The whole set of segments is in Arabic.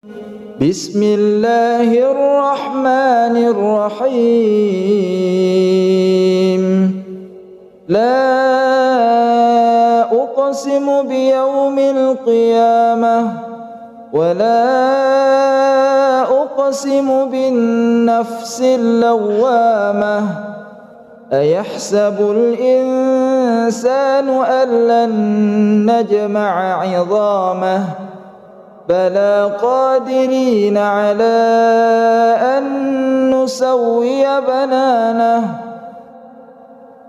بسم الله الرحمن الرحيم لا أقسم بيوم القيامة ولا أقسم بالنفس اللوامة أيحسب الإنسان أن لن نجمع عظامه بلى قادرين على أن نسوي بنانه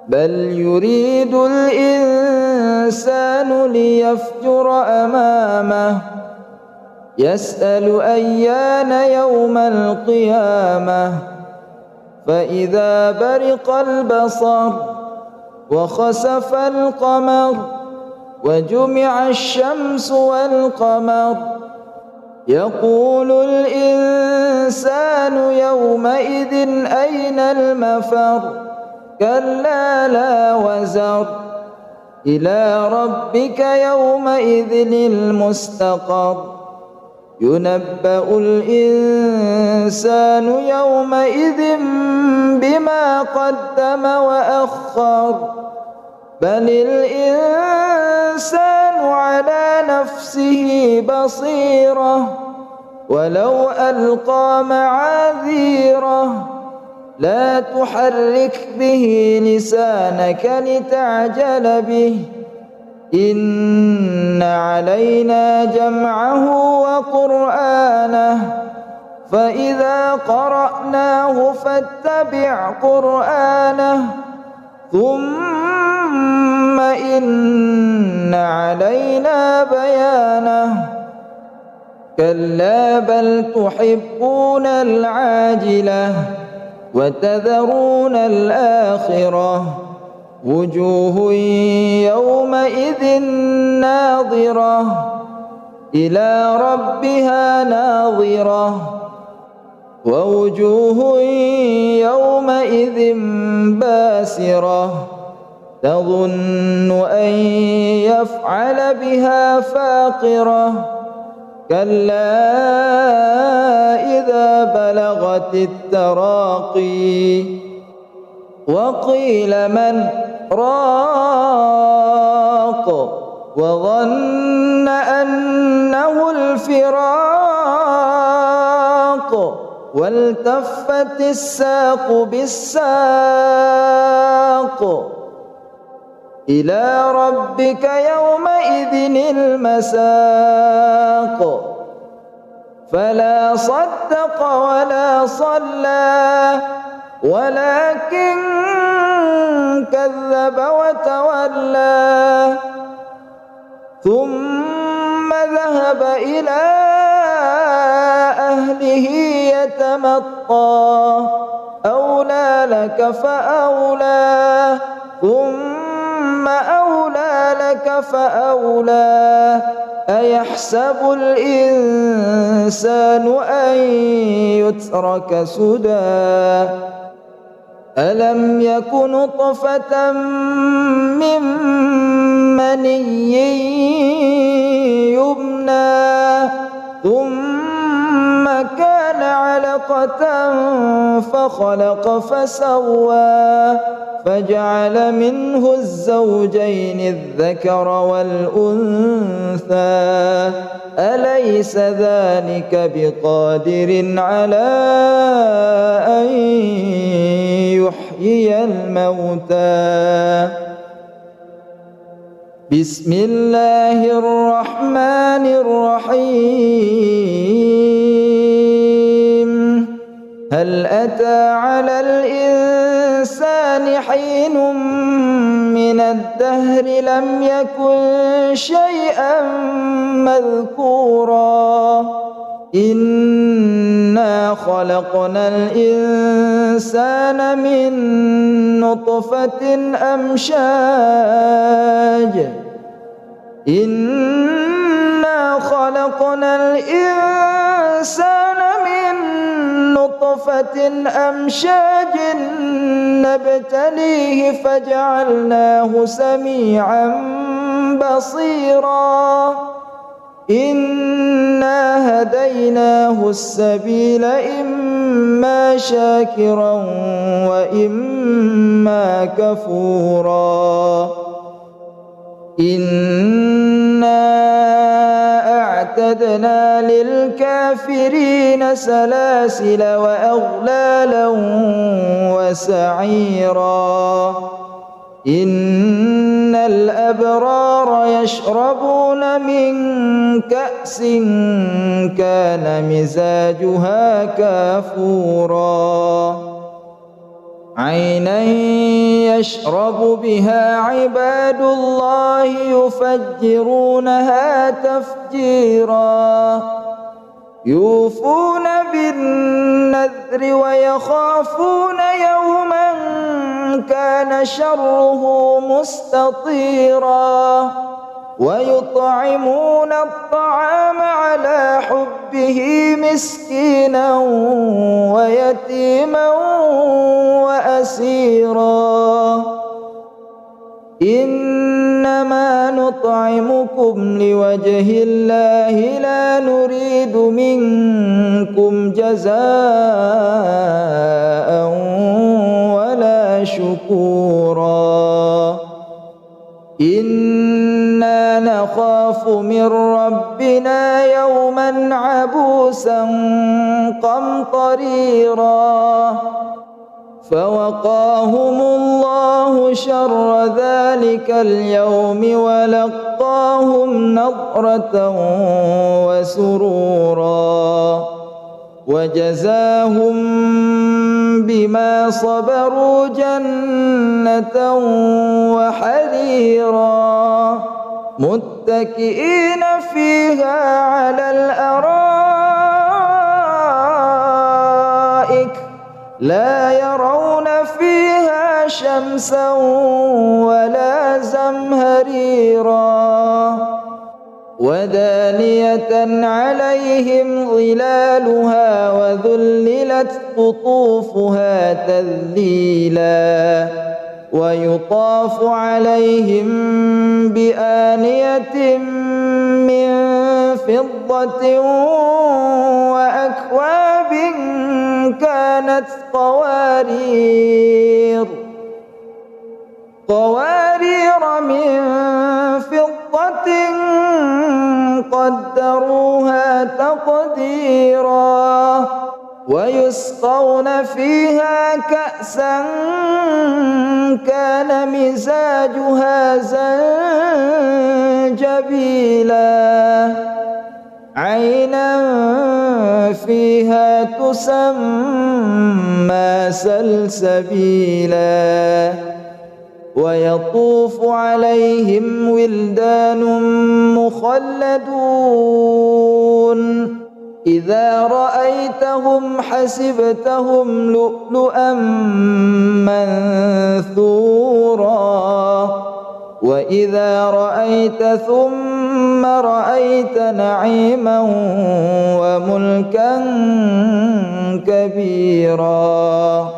بل يريد الإنسان ليفجر أمامه يسأل أيان يوم القيامة فإذا برق البصر وخسف القمر وجمع الشمس والقمر يقول الإنسان يومئذ أين المفر كلا لا وزر إلى ربك يومئذ المستقر ينبأ الإنسان يومئذ بما قدم وأخر بل الإنسان على نفسه بصيرة ولو ألقى معاذيره لا تحرك به لسانك لتعجل به إن علينا جمعه وقرآنه فإذا قرأناه فاتبع قرآنه ثم إن علينا بيانه كلا بل تحبون العاجلة وتذرون الآخرة وجوه يومئذ ناظرة إلى ربها ناظرة ووجوه يومئذ باسرة تظن أن يفعل بها فاقرة كلا إذا بلغت التراقي وقيل من راق وظن أنه الفراق والتفت الساق بالساق إلى ربك يومئذ المساق فلا صدق ولا صلى ولكن كذب وتولى ثم ذهب إلى أهله يتمطى أولى لك فأولى ثم أولى لك فأولى أيحسب الإنسان أن يترك سدى ألم يك نطفة من مني يمنى ثم كان علقة فخلق فسوى فجعل منه الزوجين الذكر والأنثى أليس ذلك بقادر على أن يحيي الموتى بسم الله الرحمن الرحيم هل أتى على الإنسان حين من الدهر لم يكن شيئا مذكورا إنا خلقنا الإنسان من نطفة أمشاج إنا خلقنا الإنسان من نطفة أمشاج نبتليه فجعلناه سميعا بصيرا إنا هديناه السبيل إما شاكرا وإما كفورا إنا أعتدنا للكافرين سلاسل وأغلالا وسعيرا إن الأبرار يشربون من كأس كان مزاجها كافورا عينا يشرب بها عباد الله يفجرونها تفجيرا يوفون بالنذر ويخافون يوما كان شره مستطيرا ويطعمون الطعام على حبه مسكينا ويتيما وأسيرا إنما نطعمكم لوجه الله لا نريد منكم جزاء ولا شكورا إنا نخاف من ربنا يوما عبوسا قمطريرا فوقاهم الله شر ذلك اليوم ولقاهم نضرة وسرورا وجزاهم بما صبروا جنة وحريرا متكئين فيها على الأرائك لا يرون فيها شمسا ولا زمهريرا ودانية عليهم ظلالها وذللت قطوفها تذليلا ويطاف عليهم بآنية من فضة وأكواب كانت قوارير من فضة قدروها تقديرا ويسقون فيها كأسا كان مزاجها زنجبيلا عينا فيها تسمى سلسبيلا ويطوف عليهم ولدان مخلدون إذا رأيتهم حسبتهم لؤلؤا منثورا وإذا رأيت ثم رأيت نعيما وملكا كبيرا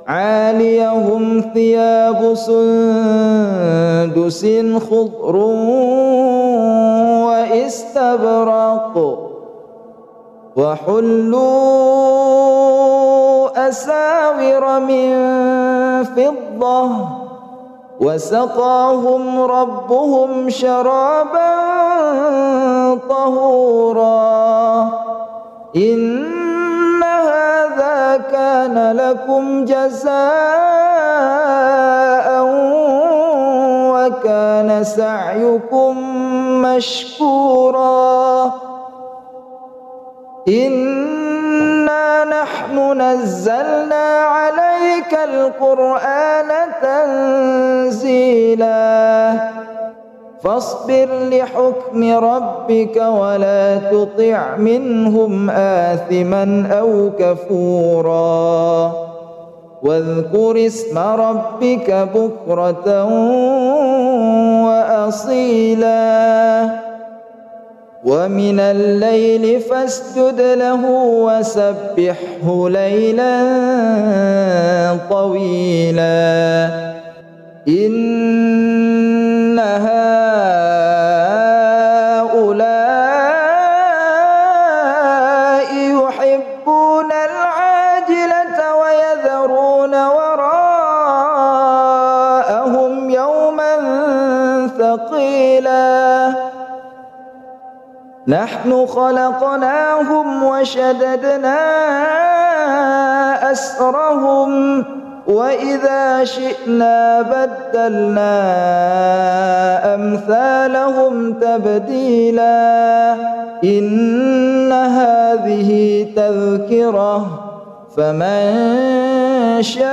عاليهم ثياب سندس خضر واستبرق وحلوا أساور من فضة وسقاهم ربهم شرابا طهورا إن هذا كان لكم جزاء وكان سعيكم مشكورا إنا نحن نزلنا عليك القرآن تنزيلا فاصبر لحكم ربك ولا تطع منهم آثما أو كفورا واذكر اسم ربك بكرة وأصيلا ومن الليل فاسجد له وسبحه ليلا طويلا إن هؤلاء يحبون العاجلة ويذرون وراءهم يوما ثقيلا نحن خلقناهم وشددنا أسرهم وإذا شئنا بدلنا أمثالهم تبديلا إن هذه تذكرة فمن شاء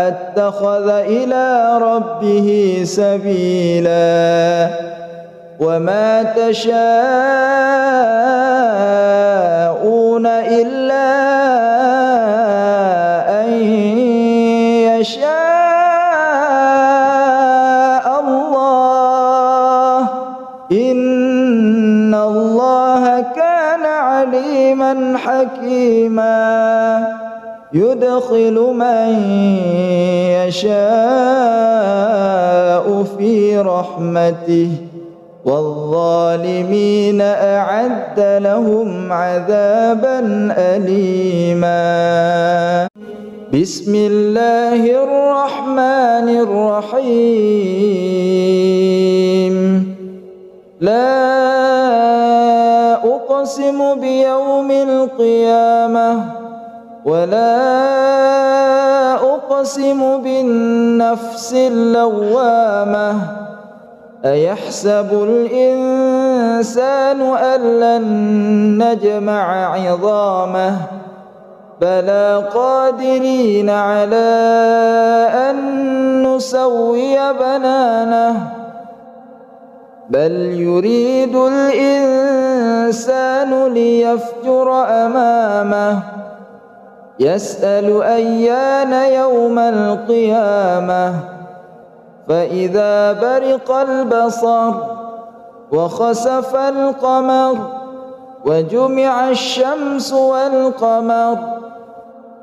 اتخذ إلى ربه سبيلا وما تشاءون إلا أن يشاء الله إن الله كان عليما حكيما يدخل من يشاء في رحمته والظالمين أعد لهم عذابا أليما بسم الله الرحمن الرحيم لا أقسم بيوم القيامة ولا أقسم بالنفس اللوامة أيحسب الإنسان أن لن نجمع عظامه بلى قادرين على أن نسوي بنانه بل يريد الإنسان ليفجر أمامه يسأل أيان يوم القيامة فإذا برق البصر وخسف القمر وجمع الشمس والقمر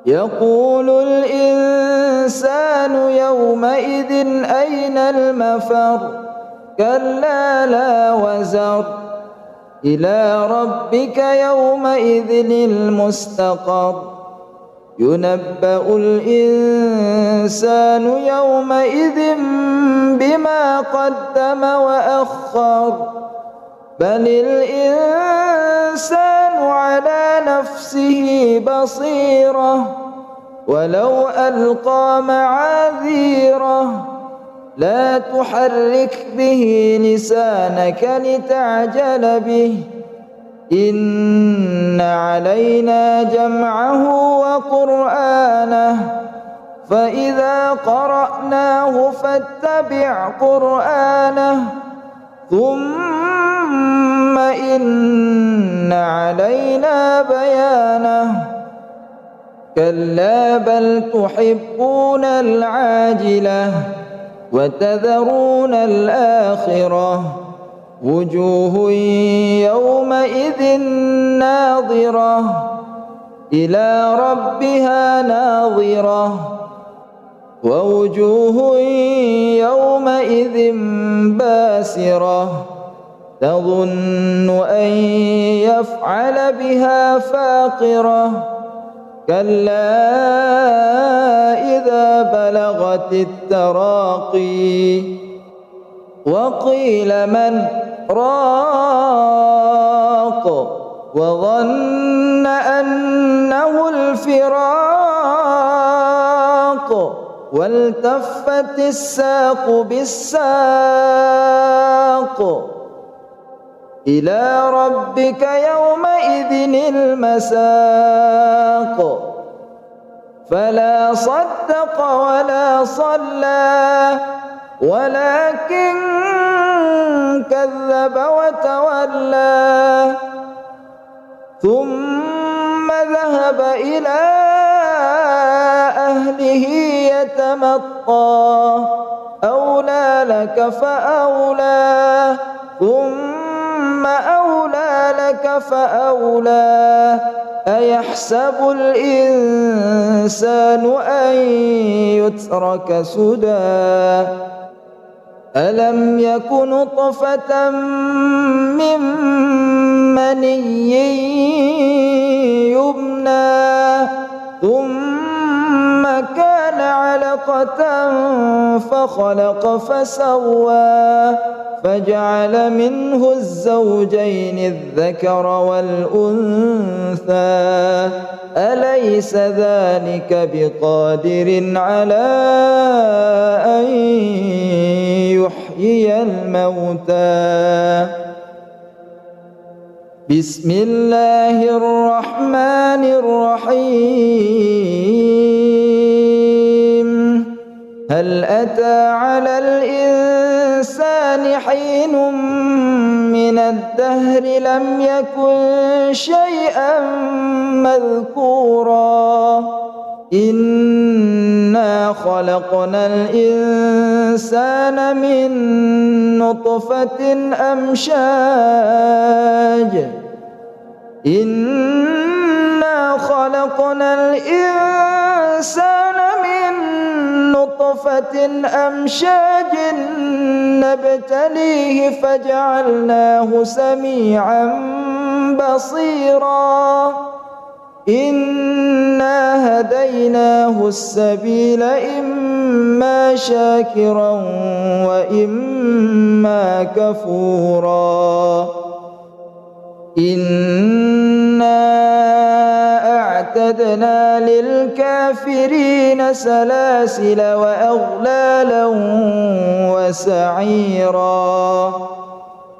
يقول الإنسان يومئذ أين المفر كلا لا وزر إلى ربك يومئذ المستقر ينبأ الإنسان يومئذ بما قدم وأخر بل الإنسان على نفسه بصيرة ولو ألقى معاذيره لا تحرك به لسانك لتعجل به إن علينا جمعه وقرآنه فإذا قرأناه فاتبع قرآنه ثم إن علينا بيانه كلا بل تحبون العاجلة وتذرون الآخرة وجوه يومئذ ناظرة إلى ربها ناظرة ووجوه يومئذ باسرة تظن أن يفعل بها فاقرة كلا إذا بلغت التراقي وقيل من راق وظن أنه الفراق والتفت الساق بالساق إلى ربك يومئذ المساق فلا صدق ولا صلى ولكن كذب وتولى ثم ذهب إلى أهله يتمطى أولى لك فأولى ثم أولى لك فأولى أيحسب الإنسان أن يترك سدى ألم يك نطفة من مني يمنى ثم كان علقة فخلق فسوى فجعل منه الزوجين الذكر والأنثى أليس ذلك بقادر على أن يحيي الموتى بسم الله الرحمن الرحيم هل أتى على الإنسان حين من الدهر لم يكن شيئا مذكورا إنا خلقنا الإنسان من نطفة أمشاج إنا خلقنا الإنسان من نطفة أمشاج نبتليه فجعلناه سميعا بصيرا إنا هديناه السبيل إما شاكرا وإما كفورا إنا أعتدنا للكافرين سلاسل وأغلالا وسعيرا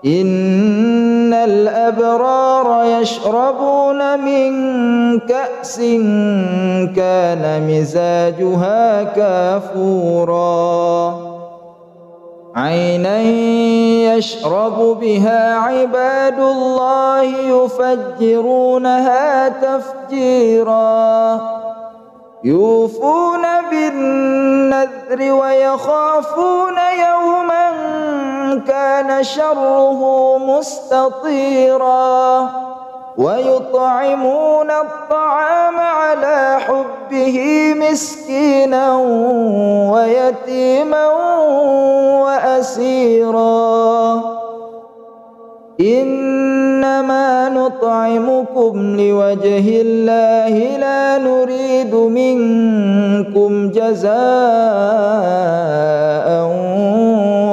إن الأبرار يشربون من كأس كان مزاجها كافورا عينا يشرب بها عباد الله يفجرونها تفجيرا يوفون بالنذر ويخافون يوما كان شره مستطيرا ويطعمون الطعام على حبه مسكينا ويتيما وأسيرا إنما نطعمكم لوجه الله لا نريد منكم جزاء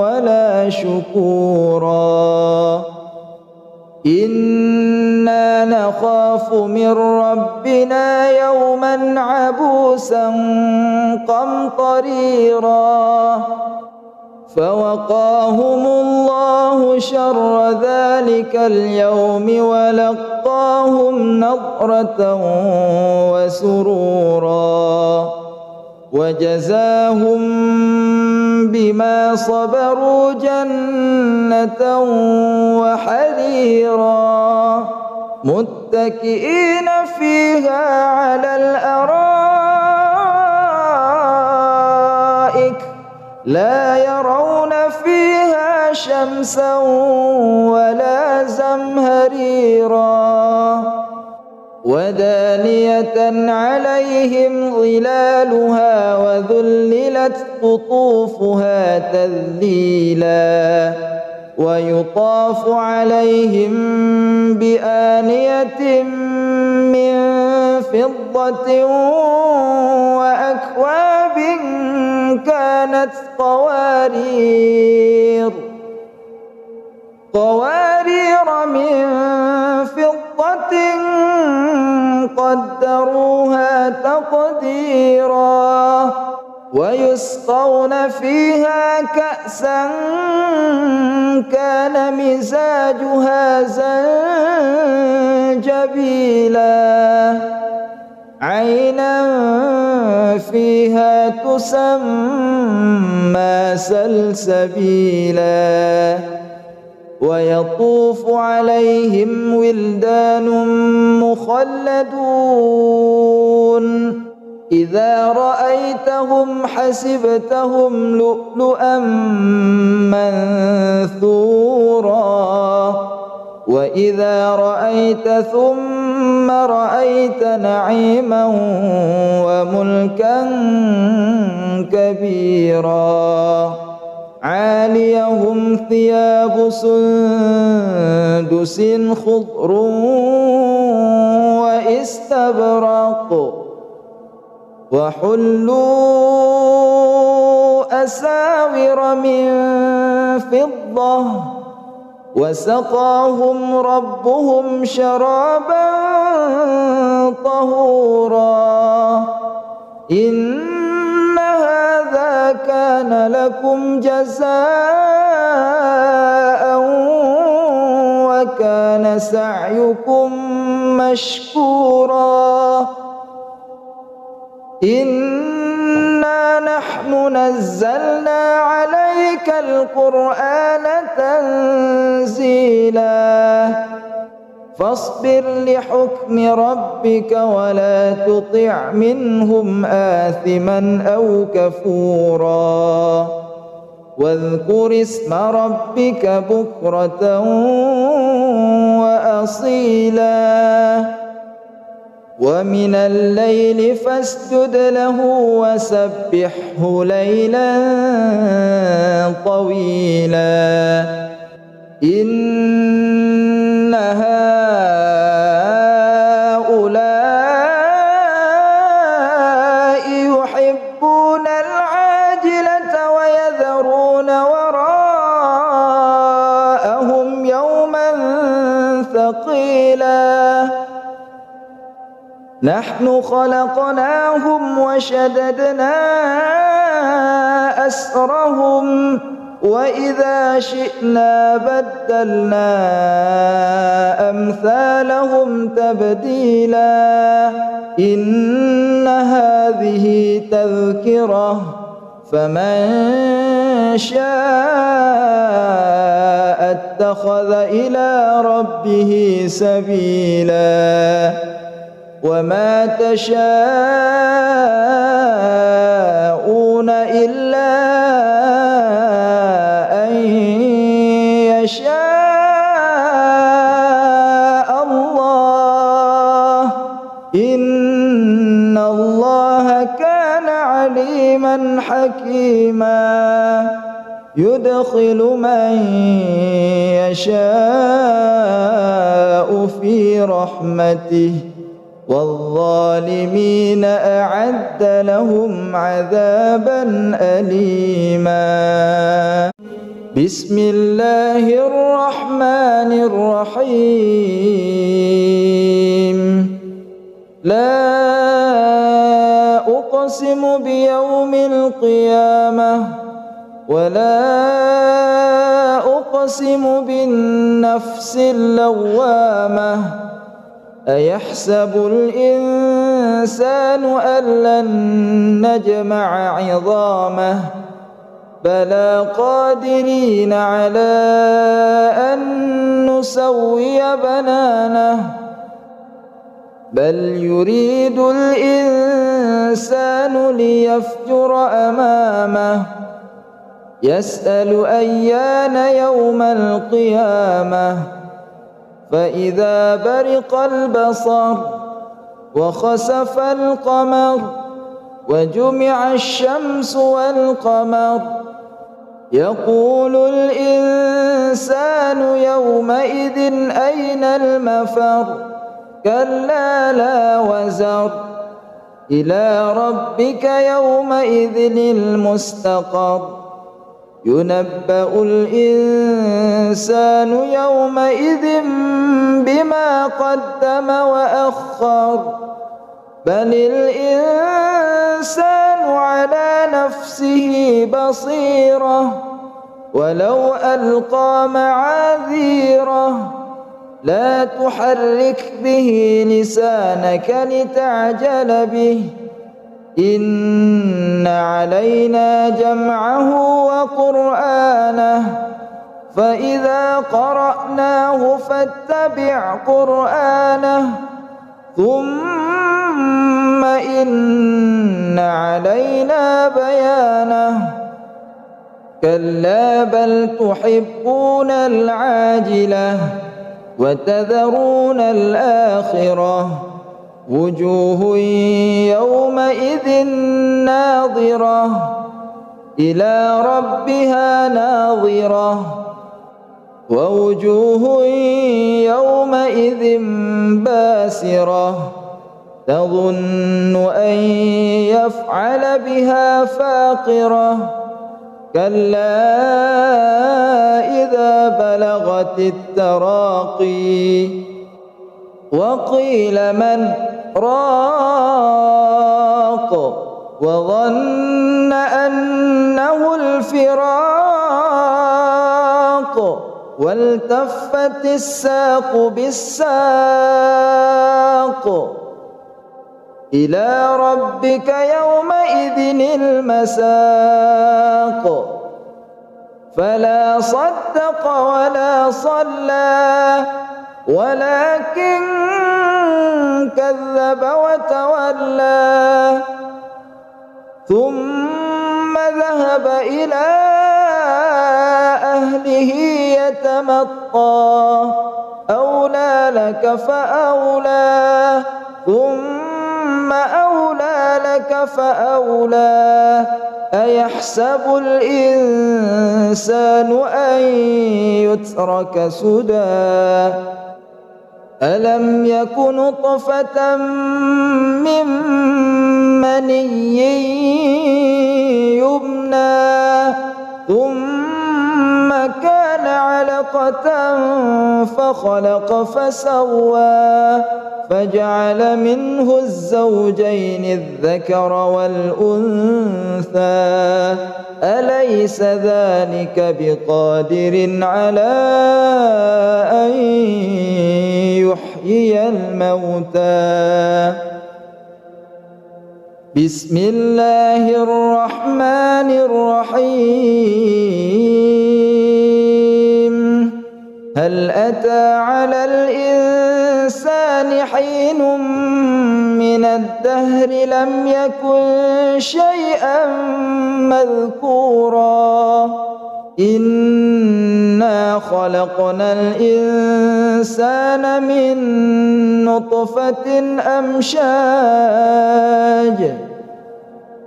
ولا شكورا إنا نخاف من ربنا يوما عبوسا قمطريرا فوقاهم الله شر ذلك اليوم ولقاهم نضرة وسرورا وجزاهم بما صبروا جنة وحريرا متكئين فيها على الأرائك لا يرون فيها شمسا ولا زمهريرا ودانية عليهم ظلالها وذللت قطوفها تذليلا ويطاف عليهم بآنية من فضة وأكواب كانت قوارير من فضة قدروها تقديرا ويسقون فيها كأسا كان مزاجها زنجبيلا عينا فيها تسمى سلسبيلا ويطوف عليهم ولدان مخلدون إذا رأيتهم حسبتهم لؤلؤا منثورا وإذا رأيت ثم رأيت نعيما وملكا كبيرا عاليهم ثياب سندس خضر واستبرق وحلوا أساور من فضة وسقاهم ربهم شرابا طهورا إن هذا كان لكم جزاء وكان سعيكم مشكورا إنا نحن نزلنا عليك القرآن تنزيلا فاصبر لحكم ربك ولا تطع منهم آثما أو كفورا واذكر اسم ربك بكرة وأصيلا ومن الليل فاسجد له وسبحه ليلا طويلا إن هؤلاء يحبون العاجلة ويذرون وراءهم يوما ثقيلا نحن خلقناهم وشددنا أسرهم وإذا شئنا بدلنا أمثالهم تبديلا إن هذه تذكرة فمن شاء اتخذ إلى ربه سبيلا وما تشاءون إلا أن يشاء الله إن الله كان عليما حكيما يدخل من يشاء في رحمته والظالمين أعد لهم عذابا أليما بسم الله الرحمن الرحيم لا أقسم بيوم القيامة ولا أقسم بالنفس اللوامة أيحسب الإنسان أن لن نجمع عظامه بلى قادرين على أن نسوي بنانه بل يريد الإنسان ليفجر أمامه يسأل أيان يوم القيامة فإذا برق البصر وخسف القمر وجمع الشمس والقمر يقول الإنسان يومئذ أين المفر كلا لا وزر إلى ربك يومئذ المستقر ينبأ الإنسان يومئذ بما قدم وأخر بل الإنسان على نفسه بصيرة ولو ألقى معاذيره لا تحرك به لسانك لتعجل به إن علينا جمعه وقرآنه فإذا قرأناه فاتبع قرآنه ثم إن علينا بيانه كلا بل تحبون العاجلة وتذرون الآخرة وجوه يومئذ ناظرة إلى ربها ناظرة ووجوه يومئذ باسرة تظن أن يفعل بها فاقرة كلا إذا بلغت التراقي وقيل من راق وظن أنه الفراق والتفت الساق بالساق إلى ربك يومئذ المساق فلا صدق ولا صلى ولكن كذب وتولى ثم ذهب إلى أهله يتمطى أولى لك فأولى ثم أولى لك فأولى أيحسب الإنسان أن يترك سدى ألم يك نطفة من مني يمنى ثم كان علقة فخلق فسوى فجعل منه الزوجين الذكر والأنثى أليس ذلك بقادر على أن يحيي الموتى بسم الله الرحمن الرحيم هل أتى على الإنسان حين من الدهر لم يكن شيئا مذكورا إنا خلقنا الإنسان من نطفة أمشاج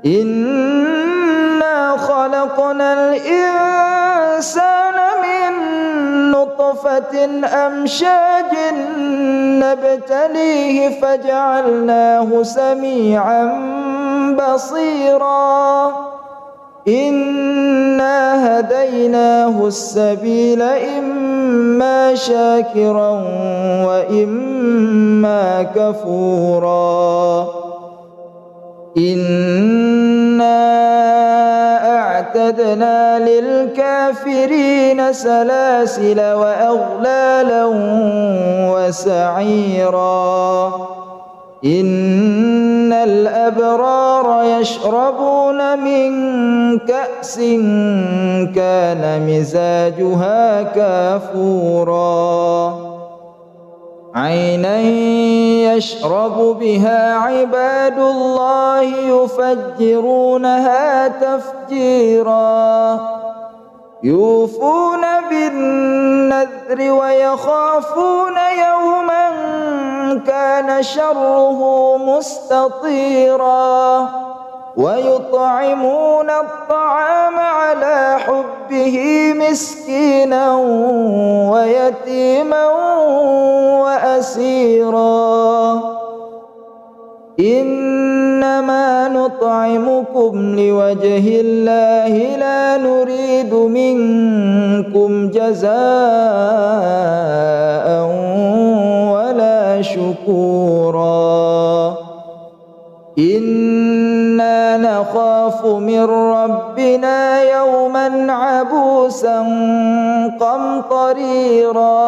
إنا خلقنا الإنسان من نطفة أمشاج نبتليه فجعلناه سميعا بصيرا إنا هديناه السبيل إما شاكرا وإما كفورا إنا أعتدنا للكافرين سلاسل وأغلالا وسعيرا إن الأبرار يشربون من كأس كان مزاجها كافورا عينا يشرب بها عباد الله يفجرونها تفجيرا يوفون بالنذر ويخافون يوما كان شره مستطيرا ويطعمون الطعام على حبه مسكينا ويتيما وأسيرا إنما نطعمكم لوجه الله لا نريد منكم جزاء ولا شكورا إنا نخاف من ربنا يوما عبوسا قمطريرا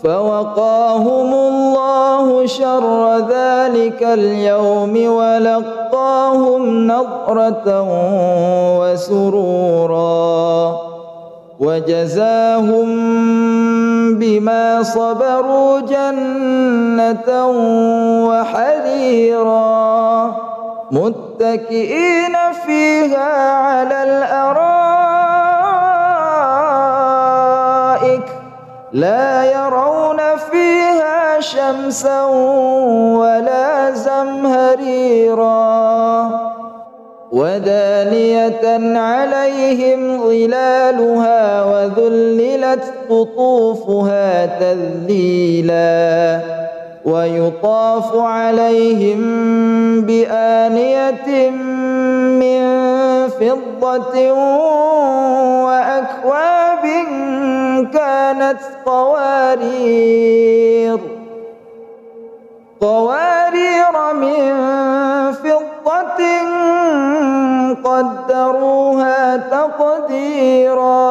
فوقاهم الله شر ذلك اليوم ولقاهم نضرة وسرورا وجزاهم بما صبروا جنة وحريرا متكئين فيها على الأرائك لا يرون فيها شمسا ولا زمهريرا ودانية عليهم ظلالها وذللت قطوفها تذليلا ويطاف عليهم بآنية من فضة وأكواب كانت قوارير من فضة قدروها تقديرا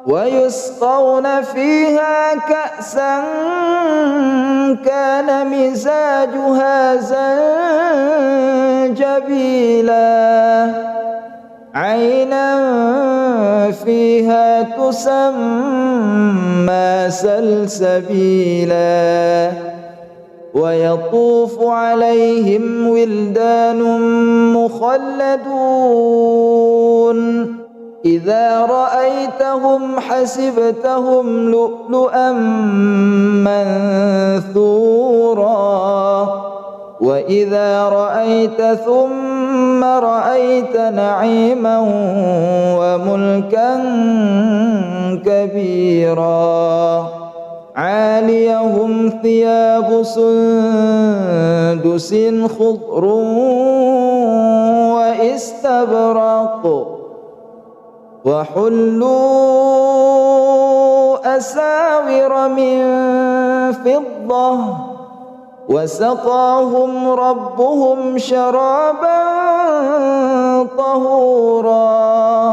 ويسقون فيها كأسا كان مزاجها زنجبيلا عينا فيها تسمى سلسبيلا ويطوف عليهم ولدان مخلدون إذا رأيتهم حسبتهم لؤلؤا منثورا وإذا رأيت ثم رأيت نعيما وملكا كبيرا عاليهم ثياب سندس خضر واستبرق وحلوا أساور من فضة وسقاهم ربهم شرابا طهورا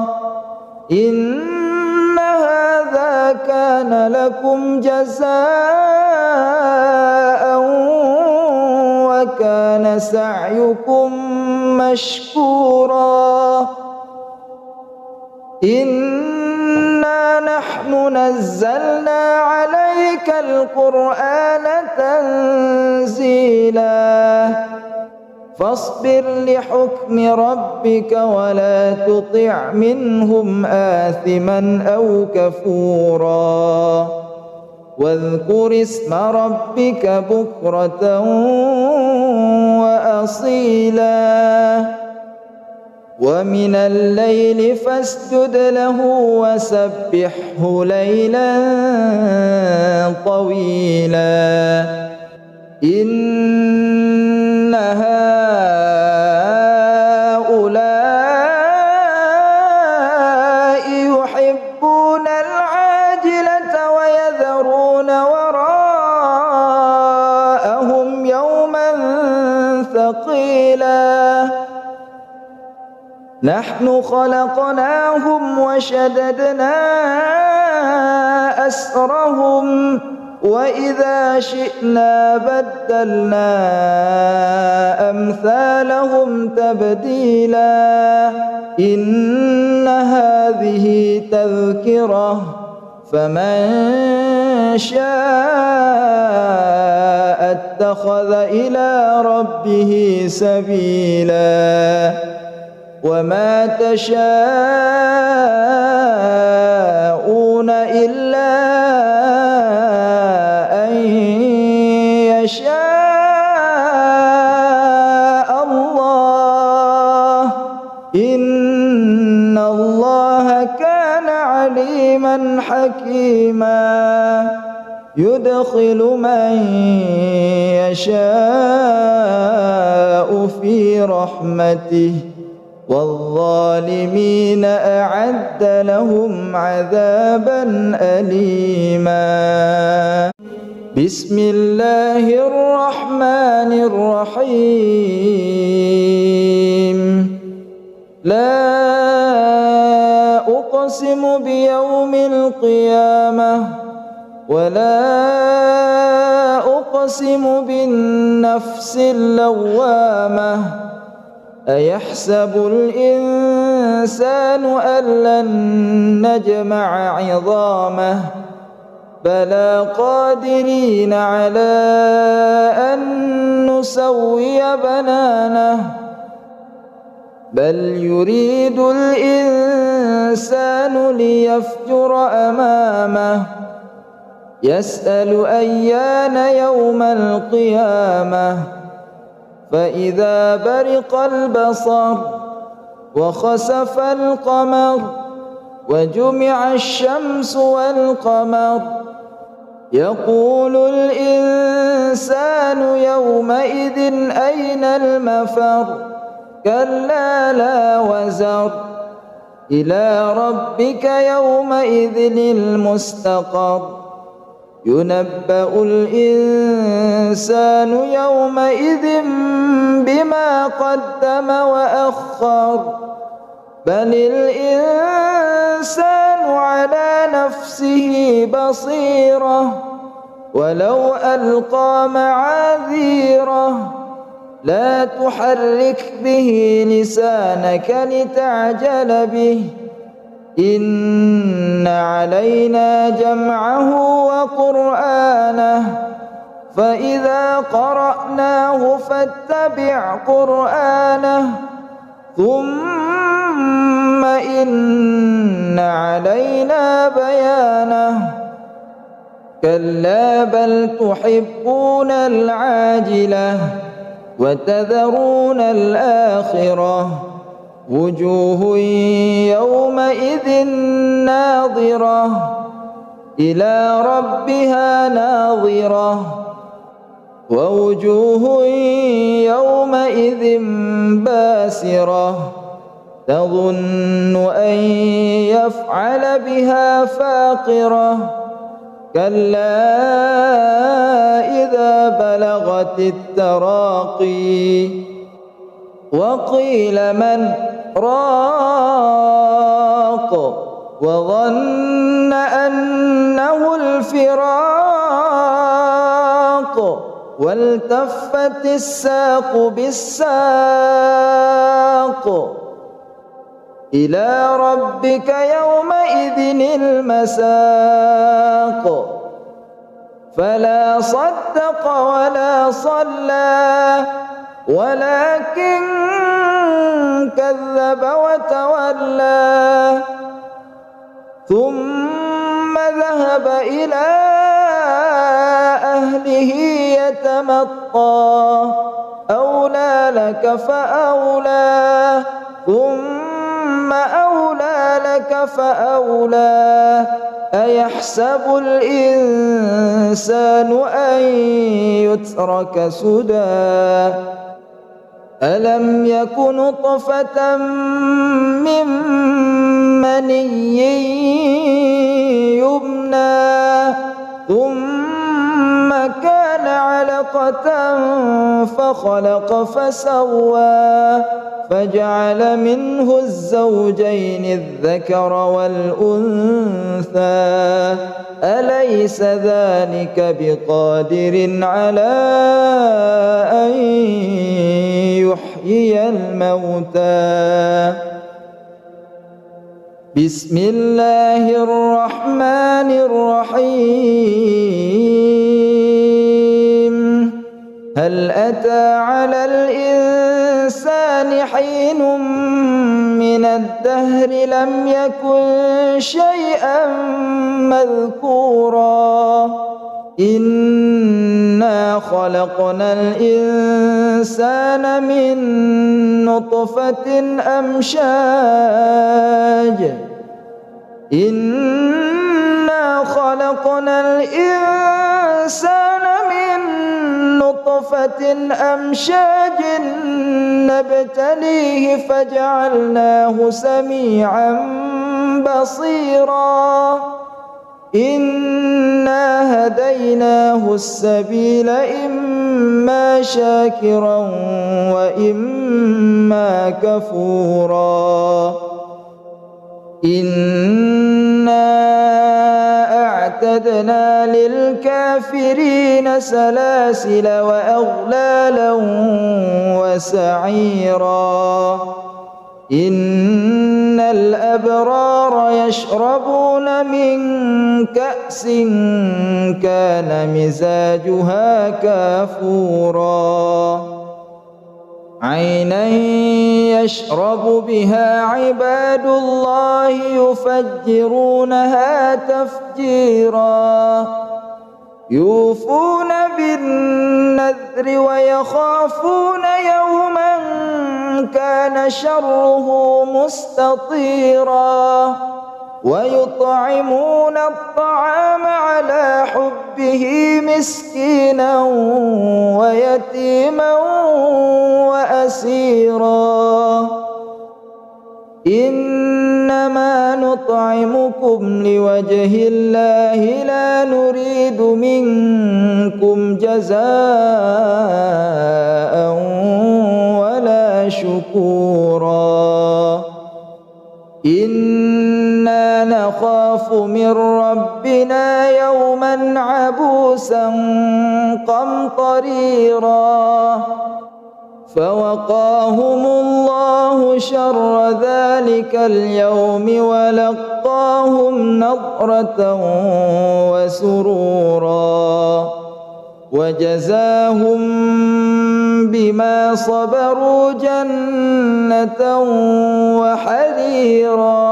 إن هذا كان لكم جزاء وكان سعيكم مشكورا إنا نحن نزلنا عليك القرآن تنزيلا فاصبر لحكم ربك ولا تطع منهم آثما أو كفورا واذكر اسم ربك بكرة وأصيلا ومن الليل فاسجد له وسبحه ليلا طويلا إن هؤلاء يحبون العاجلة ويذرون وراءهم يوما ثقيلا نحن خلقناهم وشددنا أسرهم وإذا شئنا بدلنا أمثالهم تبديلا إن هذه تذكرة فمن شاء اتخذ إلى ربه سبيلا وما تشاءون إلا أن يشاء الله إن الله كان عليما حكيما يدخل من يشاء في رحمته والظالمين أعد لهم عذابا أليما بسم الله الرحمن الرحيم لا أقسم بيوم القيامة ولا أقسم بالنفس اللوامة أيحسب الإنسان أن لن نجمع عظامه بلى قادرين على أن نسوي بنانه بل يريد الإنسان ليفجر أمامه يسأل أيان يوم القيامة فإذا برق البصر وخسف القمر وجمع الشمس والقمر يقول الإنسان يومئذ أين المفر كلا لا وزر إلى ربك يومئذ المستقر ينبأ الإنسان يومئذ بما قدم وأخر بل الإنسان على نفسه بصيرة ولو ألقى معاذيره لا تحرك به لسانك لتعجل به إن علينا جمعه وقرآنه فإذا قرأناه فاتبع قرآنه ثم إن علينا بيانه كلا بل تحبون العاجلة وتذرون الآخرة وجوه يومئذ ناظرة إلى ربها ناظرة ووجوه يومئذ باسرة تظن أن يفعل بها فاقرة كلا إذا بلغت التراقي وقيل من راق وظن أنه الفراق والتفت الساق بالساق إلى ربك يومئذ المساق فلا صدق ولا صلى ولكن كذب وتولى ثم ذهب إلى أهله يتمطى أولى لك فأولى ثم أولى لك فأولى أيحسب الإنسان أن يترك سدى ألم يك نطفة من مني يمنى ثم كان علقة فخلق فسوى فجعل منه الزوجين الذكر والأنثى أليس ذلك بقادر على أن يحيي الموتى بسم الله الرحمن الرحيم هل أتى على الإنسان حين من الدهر لم يكن شيئا مذكورا إنا خلقنا الإنسان من نطفة أمشاج إنا خلقنا الإنسان من نطفة أمشاج نبتليه فجعلناه سميعا بصيرا إنا هديناه السبيل إما شاكرا وإما كفورا إنا أعتدنا للكافرين سلاسل وأغلالا وسعيرا إن الأبرار يشربون من كأس كان مزاجها كافورا عينا يشرب بها عباد الله يفجرونها تفجيرا يوفون بالنذر ويخافون يوما كان شره مستطيرا ويطعمون الطعام على حبه مسكينا ويتيما وأسيرا إنما نطعمكم لوجه الله لا نريد منكم جزاء ولا شكورا إنا نخاف من ربنا يوما عبوسا قمطريرا فوقاهم الله شر ذلك اليوم ولقاهم نضرة وسرورا وجزاهم بما صبروا جنة وحريرا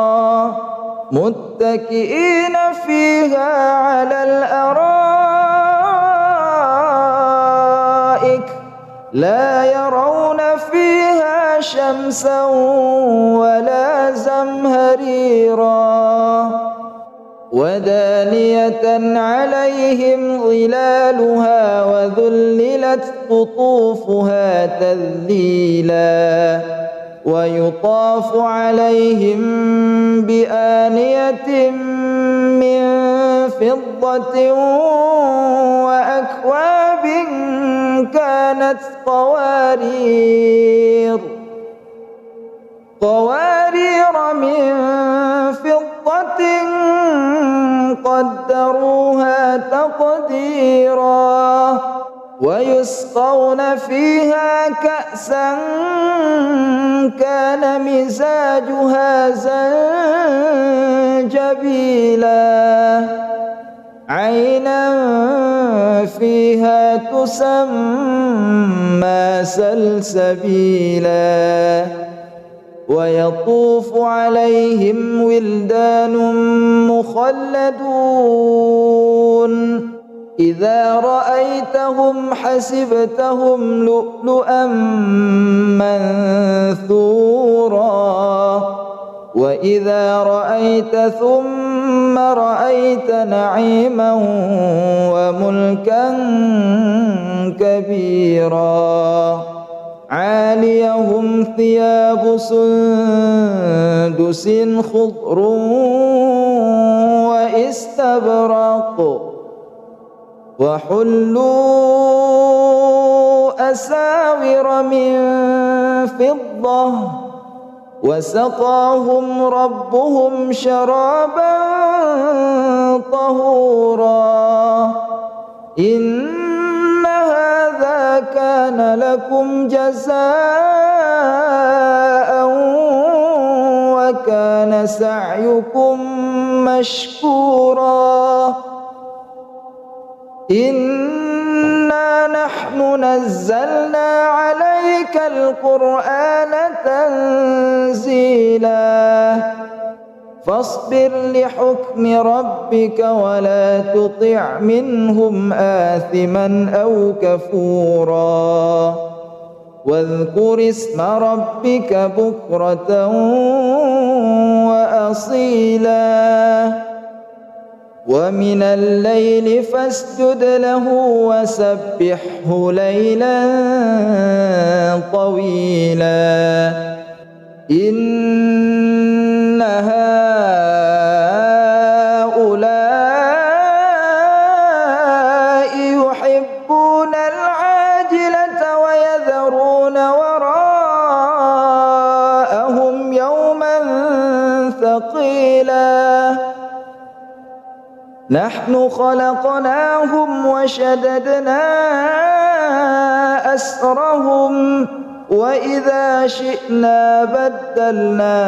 متكئين فيها على الأرائك لا يرون فيها شمسا ولا زمهريرا ودانية عليهم ظلالها وذللت قطوفها تذليلا ويطاف عليهم بآنية من فضة وأكواب كانت قوارير من فضة قدروها تقديرا ويسقون فيها كأسا كان مزاجها زنجبيلا عينا فيها تسمى سلسبيلا ويطوف عليهم ولدان مخلدون إذا رأيتهم حسبتهم لؤلؤا منثورا وإذا رأيت ثم رأيت نعيما وملكا كبيرا عاليهم ثياب سندس خضر واستبرق وحلوا أساور من فضة وسقاهم ربهم شرابا طهورا إن هذا كان لكم جزاء وكان سعيكم مشكورا إنا نحن نزلنا عليك القرآن تنزيلا فاصبر لحكم ربك ولا تطع منهم آثما أو كفورا واذكر اسم ربك بكرة وأصيلا ومن الليل فاسجد له وسبحه ليلا طويلا إن هؤلاء يحبون العاجلة ويذرون وراءهم يوما ثقيلا نحن خلقناهم وشددنا أسرهم وإذا شئنا بدلنا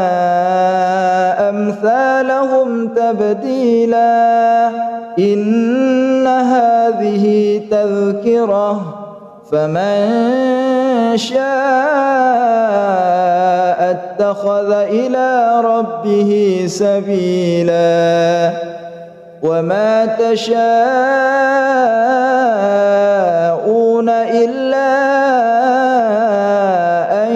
أمثالهم تبديلا إن هذه تذكرة فمن شاء اتخذ إلى ربه سبيلا وما تشاءون إلا أن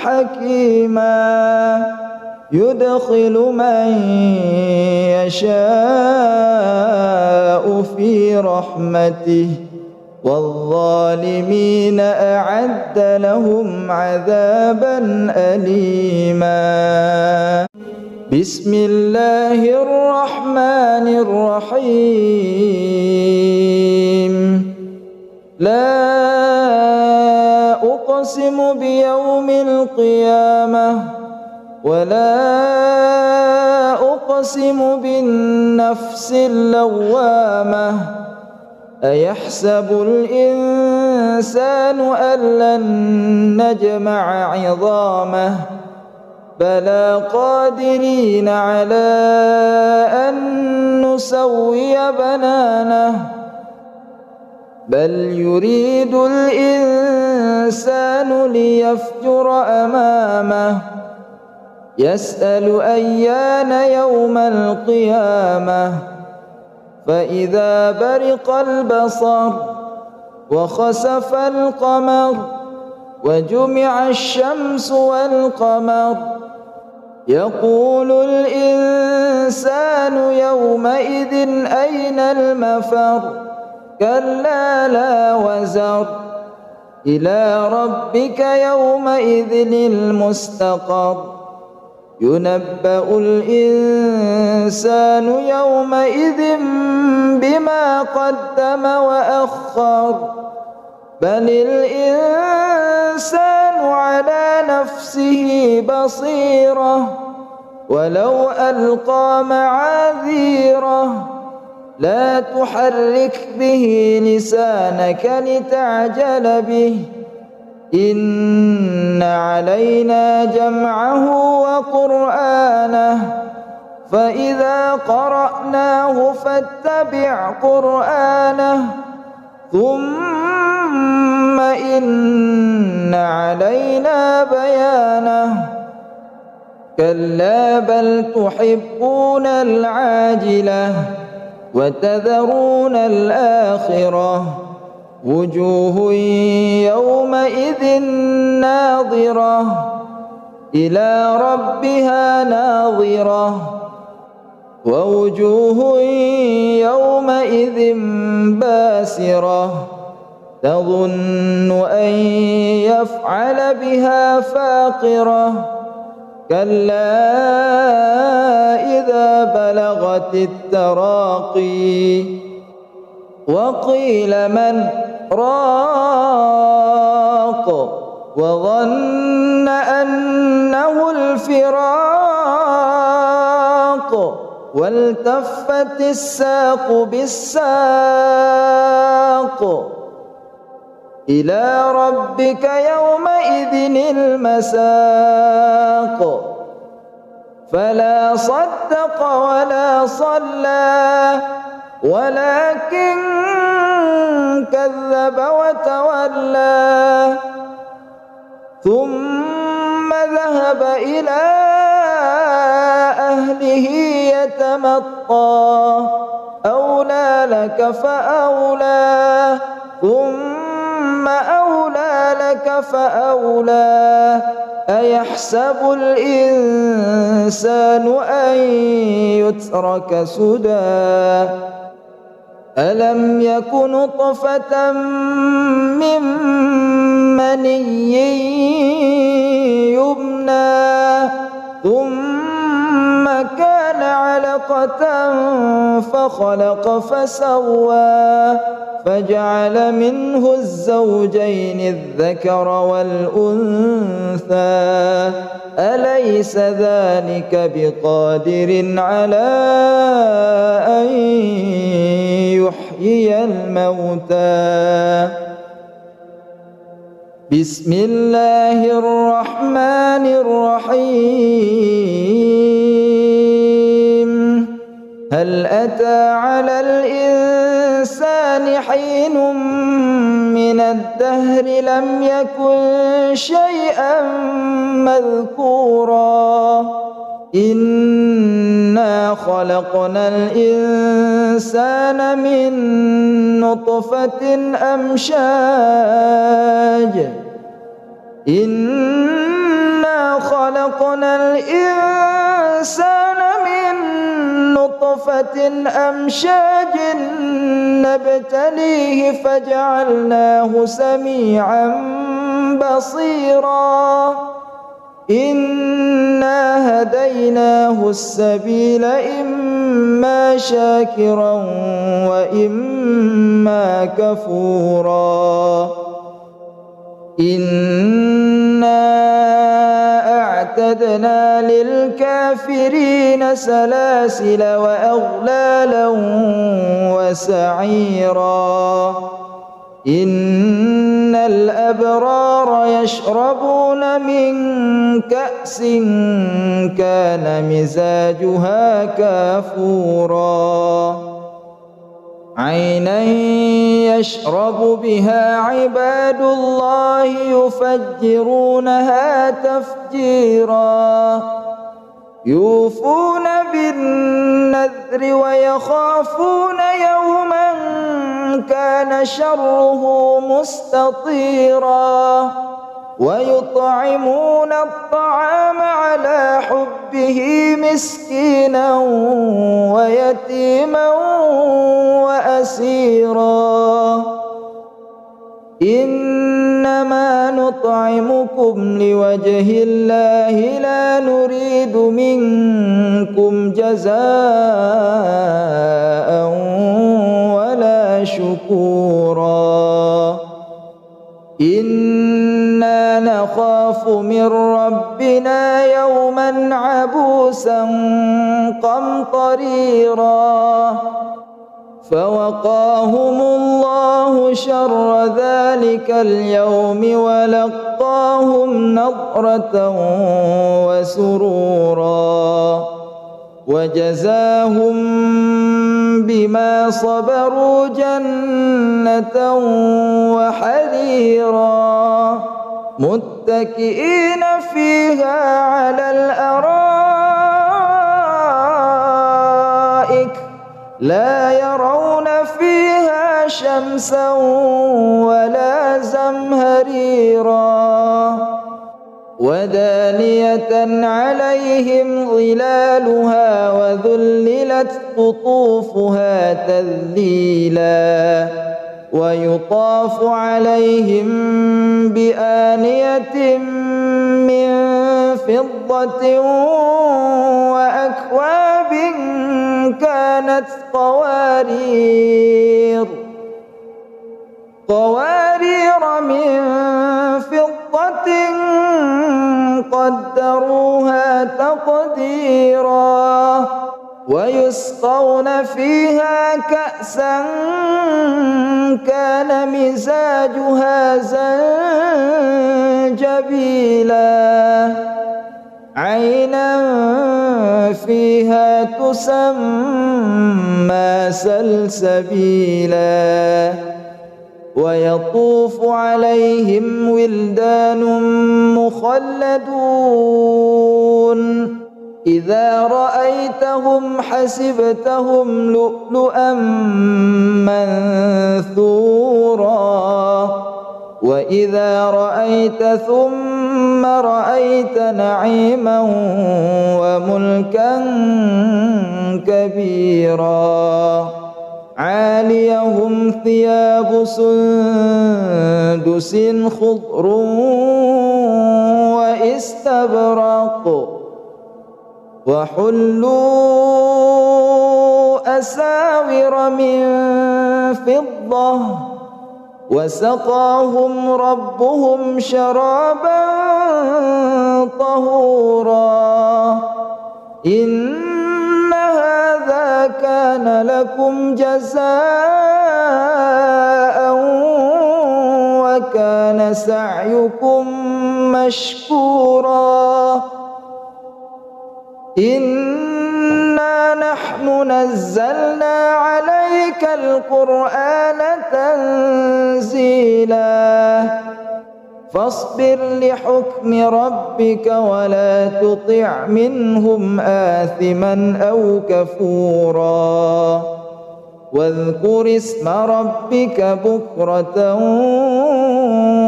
حكيما يدخل من يشاء في رحمته والظالمين أعد لهم عذابا أليما. بسم الله الرحمن الرحيم. لا أقسم بيوم القيامة ولا أقسم بالنفس اللوامة أيحسب الإنسان أن لن نجمع عظامه بلى قادرين على أن نسوي بنانه بل يريد الإنسان ليفجر أمامه يسأل أيان يوم القيامة فإذا برق البصر وخسف القمر وجمع الشمس والقمر يقول الإنسان يومئذ أين المفر كلا لا وزر إلى ربك يومئذ المستقر ينبأ الإنسان يومئذ بما قدم وأخر بل الإنسان على نفسه بصيرة ولو ألقى معاذيره لا تحرك به لسانك لتعجل به إن علينا جمعه وقرآنه فإذا قرأناه فاتبع قرآنه ثم إن علينا بيانه كلا بل تحبون العاجلة وتذرون الآخرة وجوه يومئذ ناظرة إلى ربها ناظرة ووجوه يومئذ باسرة تظن أن يفعل بها فاقرة كلا إذا بلغت التراقي وقيل من راق وظن أنه الفراق والتفت الساق بالساق إلى ربك يومئذ المساق فلا صدق ولا صلى ولكن كذب وتولى ثم ذهب إلى أهله يتمطى أولى لك فأولى ثم أولى لك فأولى أيحسب الإنسان أن يترك سدى ألم يك نطفة من مني يمنى ثم كان علقة فخلق فسوى فجعل منه الزوجين الذكر والأنثى أليس ذلك بقادر على أن يحيي الموتى بسم الله الرحمن الرحيم هل أتى على الإنسان حين من الدهر لم يكن شيئا مذكورا إنا خلقنا الإنسان من نطفة أمشاج إنا خلقنا الإنسان من نطفة أمشاج نبتليه فجعلناه سميعا بصيرا إنا هديناه السبيل إما شاكرا وإما كفورا إنا أعتدنا للكافرين سلاسل وأغلالا وسعيرا إن الأبرار يشربون من كأس كان مزاجها كافورا عينا يشرب بها عباد الله يفجرونها تفجيرا يوفون بالنذر ويخافون يوما كان شره مستطيرا ويطعمون الطعام على حبه مسكينا ويتيما وأسيرا إنما نطعمكم لوجه الله لا نريد منكم جزاء ولا شكورا إنا نخاف من ربنا يوما عبوسا قمطريرا فوقاهم الله شر ذلك اليوم ولقاهم نضرة وسرورا وجزاهم بما صبروا جنة وحريرا متكئين فيها على الأرائك لا يرون فيها شمسا ولا زمهريرا ودانية عليهم ظلالها وذللت قطوفها تذليلا ويطاف عليهم بآنية من فضة وأكواب كانت قوارير من فضة قدروها تقديرا ويسقون فيها كأسا كان مزاجها زنجبيلا عينا فيها تسمى سلسبيلا ويطوف عليهم ولدان مخلدون إذا رأيتهم حسبتهم لؤلؤا منثورا وإذا رأيت ثم رأيت نعيما وملكا كبيرا عاليهم ثياب سندس خضر واستبرق وحلوا أساور من فضة وسقاهم ربهم شرابا طهورا إن هذا كان لكم جزاء وكان سعيكم مشكورا إنا نحن نزلنا عليك القرآن تنزيلا فاصبر لحكم ربك ولا تطع منهم آثما أو كفورا واذكر اسم ربك بكرة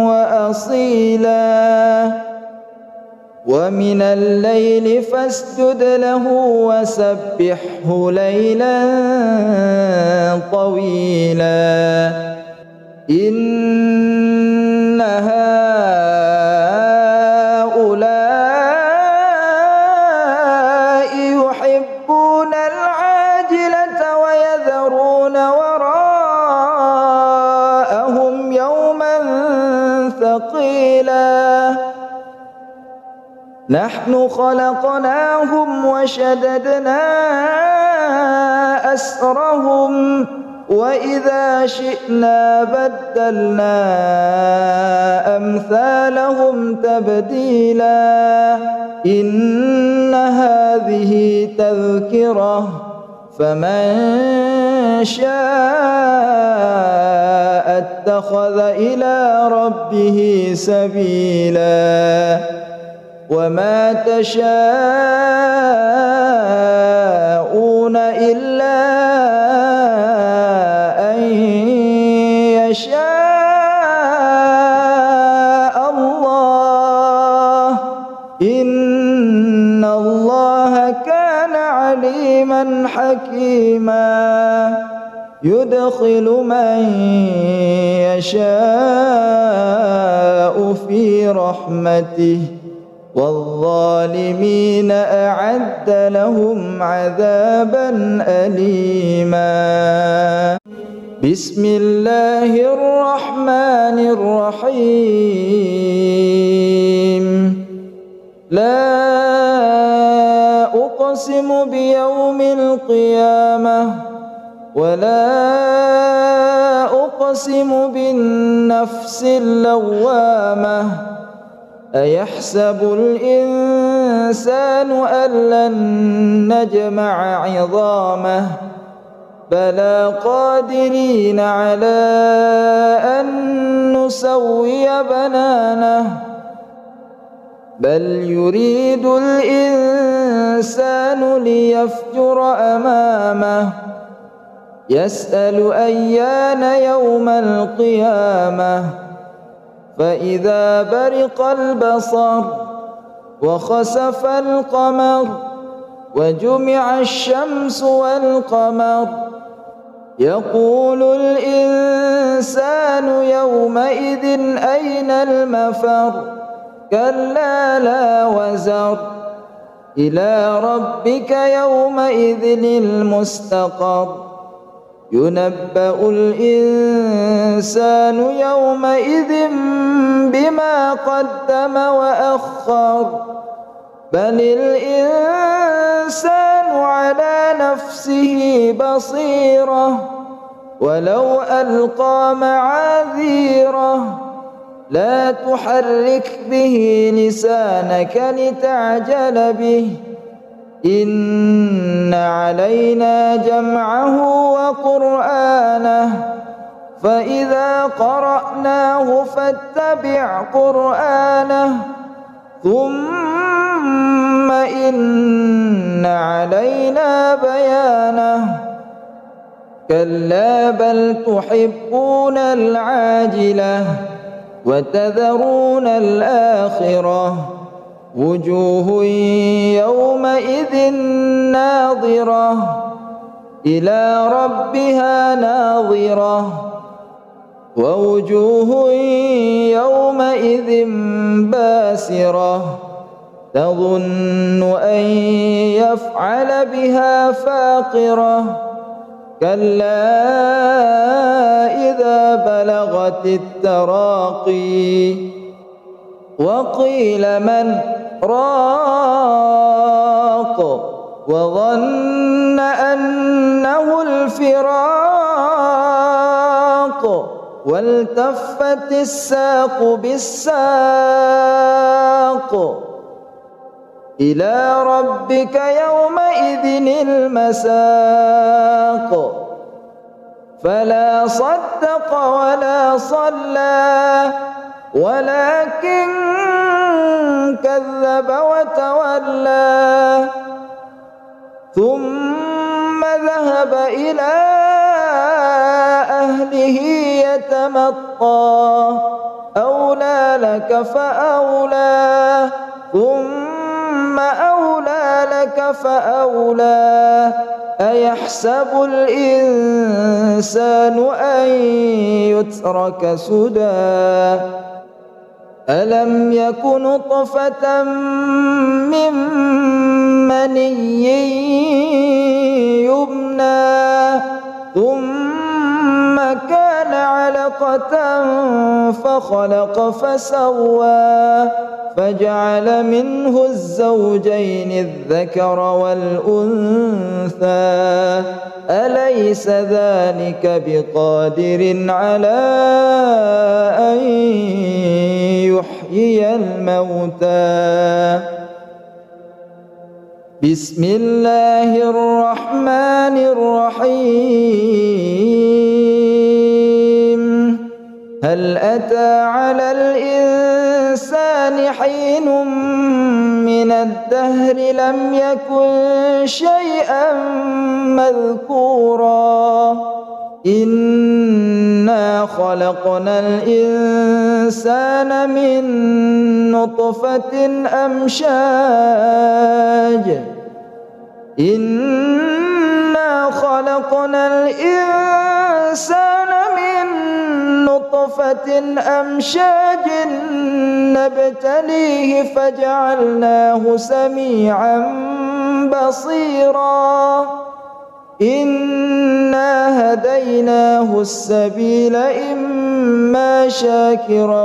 وأصيلا ومن الليل فاسجد له وسبحه ليلا طويلا إن هؤلاء يحبون العاجلة ويذرون وراءهم يوما ثقيلا نحن خلقناهم وشددنا أسرهم وإذا شئنا بدلنا أمثالهم تبديلا إن هذه تذكرة فمن شاء اتخذ إلى ربه سبيلا وما تشاءون إلا أن يشاء الله إن الله كان عليما حكيما يدخل من يشاء في رحمته والظالمين أعد لهم عذابا أليما بسم الله الرحمن الرحيم لا أقسم بيوم القيامة ولا أقسم بالنفس اللوامة أيحسب الإنسان أن لن نجمع عظامه بلى قادرين على أن نسوي بنانه بل يريد الإنسان ليفجر أمامه يسأل أيان يوم القيامة فإذا برق البصر وخسف القمر وجمع الشمس والقمر يقول الإنسان يومئذ أين المفر كلا لا وزر إلى ربك يومئذ المستقر ينبأ الإنسان يومئذ بما قدم وأخر بل الإنسان على نفسه بصيرة ولو ألقى معاذيره لا تحرك به لسانك لتعجل به إن علينا جمعه وقرآنه فإذا قرأناه فاتبع قرآنه ثم إن علينا بيانه كلا بل تحبون العاجلة وتذرون الآخرة وجوه يومئذ ناظرة إلى ربها ناظرة ووجوه يومئذ باسرة تظن أن يفعل بها فاقرة كلا إذا بلغت التراقي وقيل من راق وظن أنه الفراق والتفت الساق بالساق إلى ربك يومئذ المساق فلا صدق ولا صلى ولكن كذب وتولى ثم ذهب إلى أهله يتمطى أولى لك فأولى ثم أولى لك فأولى أيحسب الإنسان أن يترك سدى ألم يك نطفة من مني يمنى ثم كان علقة فخلق فسوى فجعل منه الزوجين الذكر والأنثى أليس ذلك بقادر على أن يحيي الموتى بسم الله الرحمن الرحيم هل أتى على الإنسان حين من الدهر لم يكن شيئا مذكورا إنا خلقنا الإنسان من نطفة أمشاج إنا خلقنا الإنسان من نطفة أمشاج نبتليه فجعلناه سميعا بصيرا إنا هديناه السبيل إما شاكرا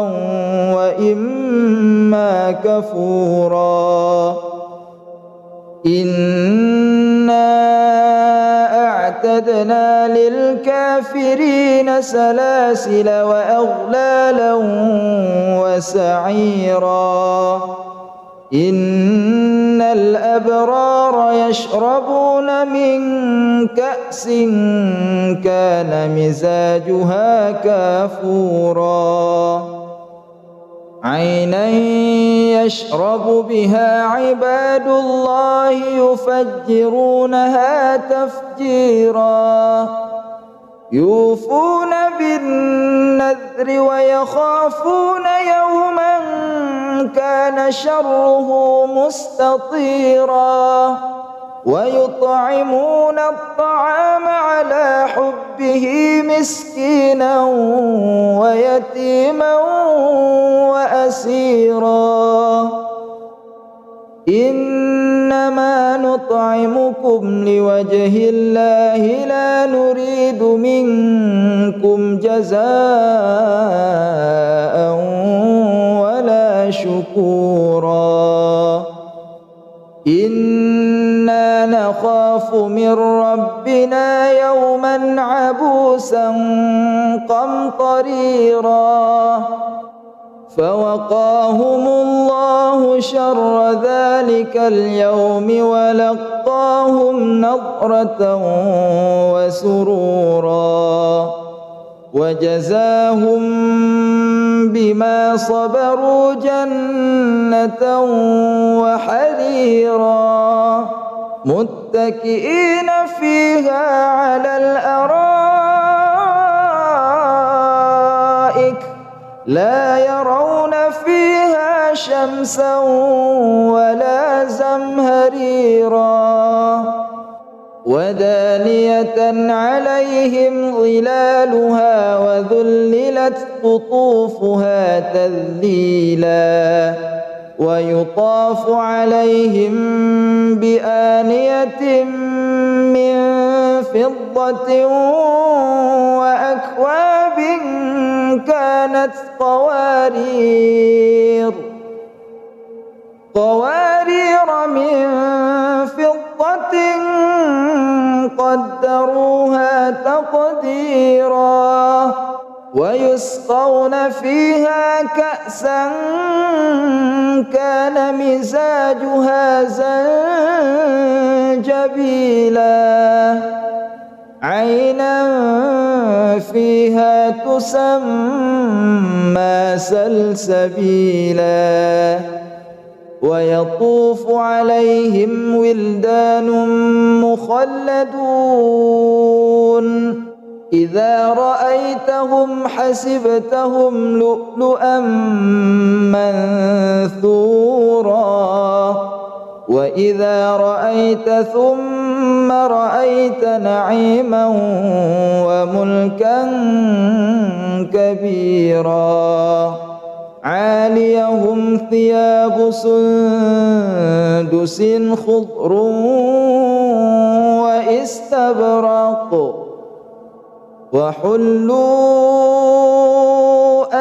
وإما كفورا إنا أعتدنا للكافرين سلاسل وأغلالا وسعيرا إن الأبرار يشربون من كأس كان مزاجها كافورا عينا يشرب بها عباد الله يفجرونها تفجيرا يوفون بالنذر ويخافون يوما كان شره مستطيرا ويطعمون الطعام على حبه مسكينا ويتيما وأسيرا إنما نطعمكم لوجه الله لا نريد منكم جزاء ولا شكورا إنا نخاف من ربنا يوما عبوسا قمطريرا فوقاهم الله شر ذلك اليوم ولقاهم نضرة وسرورا وجزاهم بما صبروا جنة وحريرا متكئين فيها على الأرائك لا يرون فيها شمسا ولا زمهريرا ودانية عليهم ظلالها وذللت قطوفها تذليلا ويطاف عليهم بآنية من فضة وأكواب كانت قوارير من فضة قدروها تقديرا ويسقون فيها كأسا كان مزاجها زنجبيلا عينا فيها تسمى سلسبيلا ويطوف عليهم ولدان مخلدون إذا رأيتهم حسبتهم لؤلؤا منثورا وإذا رأيت ثم رأيت نعيما وملكا كبيرا عاليهم ثياب سندس خضر واستبرق وحلوا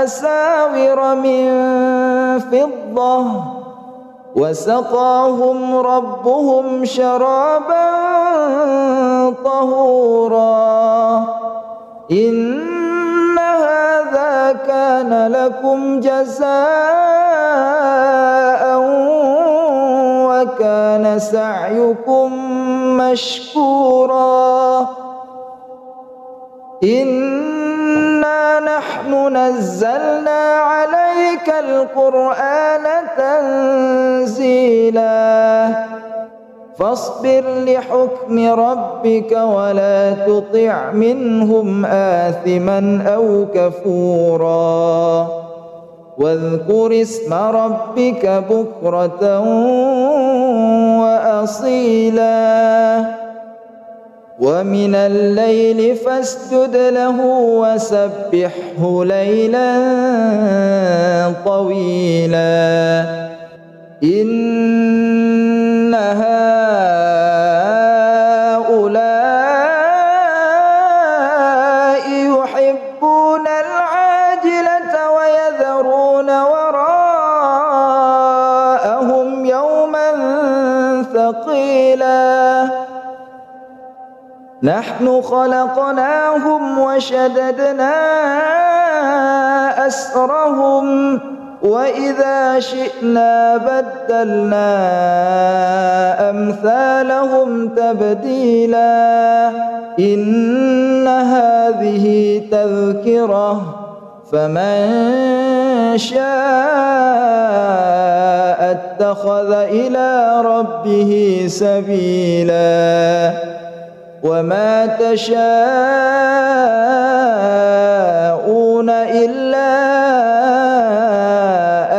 أساور من فضة وسقاهم ربهم شرابا طهورا إن هذا كان لكم جزاء وكان سعيكم مشكورا إنا نحن نزلنا عليك القرآن تنزيلا فاصبر لحكم ربك ولا تطع منهم آثما أو كفورا واذكر اسم ربك بكرة وأصيلا ومن الليل فاسجد له وسبحه ليلا طويلا إن هؤلاء يحبون العاجلة ويذرون وراءهم يوما ثقيلا نحن خلقناهم وشددنا أسرهم وإذا شئنا بدلنا أمثالهم تبديلا إن هذه تذكرة فمن شاء اتخذ إلى ربه سبيلا وما تشاءون إلا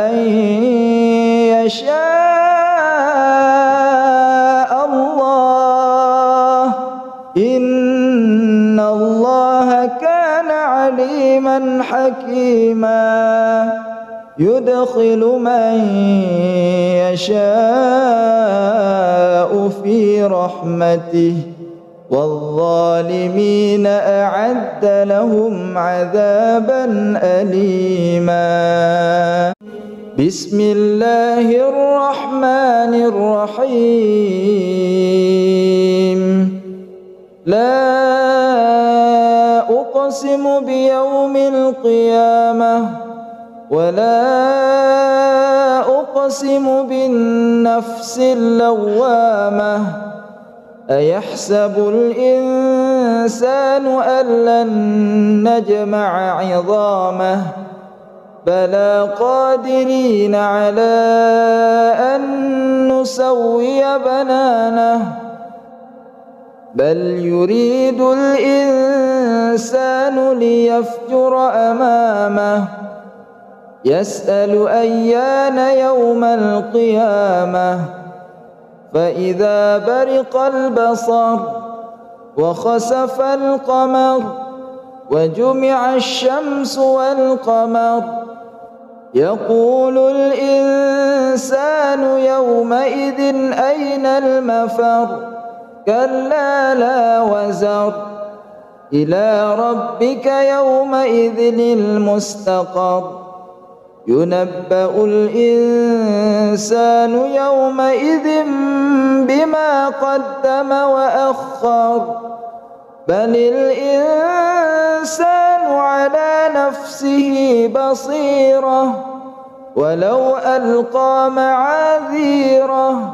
أن يشاء الله إن الله كان عليما حكيما يدخل من يشاء في رحمته والظالمين أعد لهم عذابا أليما بسم الله الرحمن الرحيم لا أقسم بيوم القيامة ولا أقسم بالنفس اللوامة أيحسب الإنسان أن لن نجمع عظامه بلى قادرين على أن نسوي بنانه بل يريد الإنسان ليفجر أمامه يسأل أيان يوم القيامة فإذا برق البصر وخسف القمر وجمع الشمس والقمر يقول الإنسان يومئذ أين المفر كلا لا وزر إلى ربك يومئذ المستقر ينبأ الإنسان يومئذ بما قدم وأخر بل الإنسان على نفسه بصيرة ولو ألقى معاذيره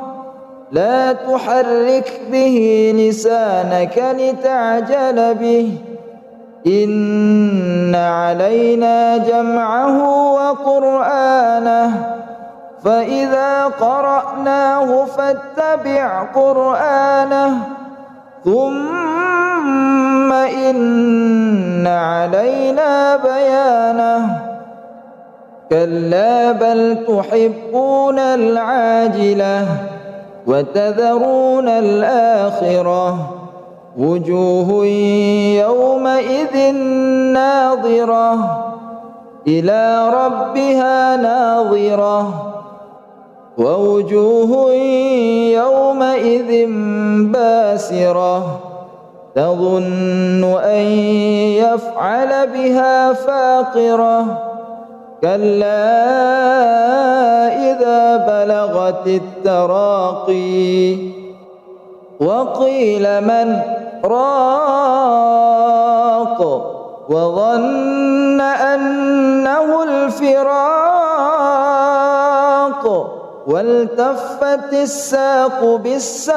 لا تحرك به لسانك لتعجل به إن علينا جمعه وقرآنه فإذا قرأناه فاتبع قرآنه ثم إن علينا بيانه كلا بل تحبون العاجلة وتذرون الآخرة وجوه يومئذ ناظرة إلى ربها ناظرة ووجوه يومئذ باسرة تظن أن يفعل بها فاقرة كلا إذا بلغت التراقي وقيل من راق وظن أنه الفراق والتفت الساق بالساق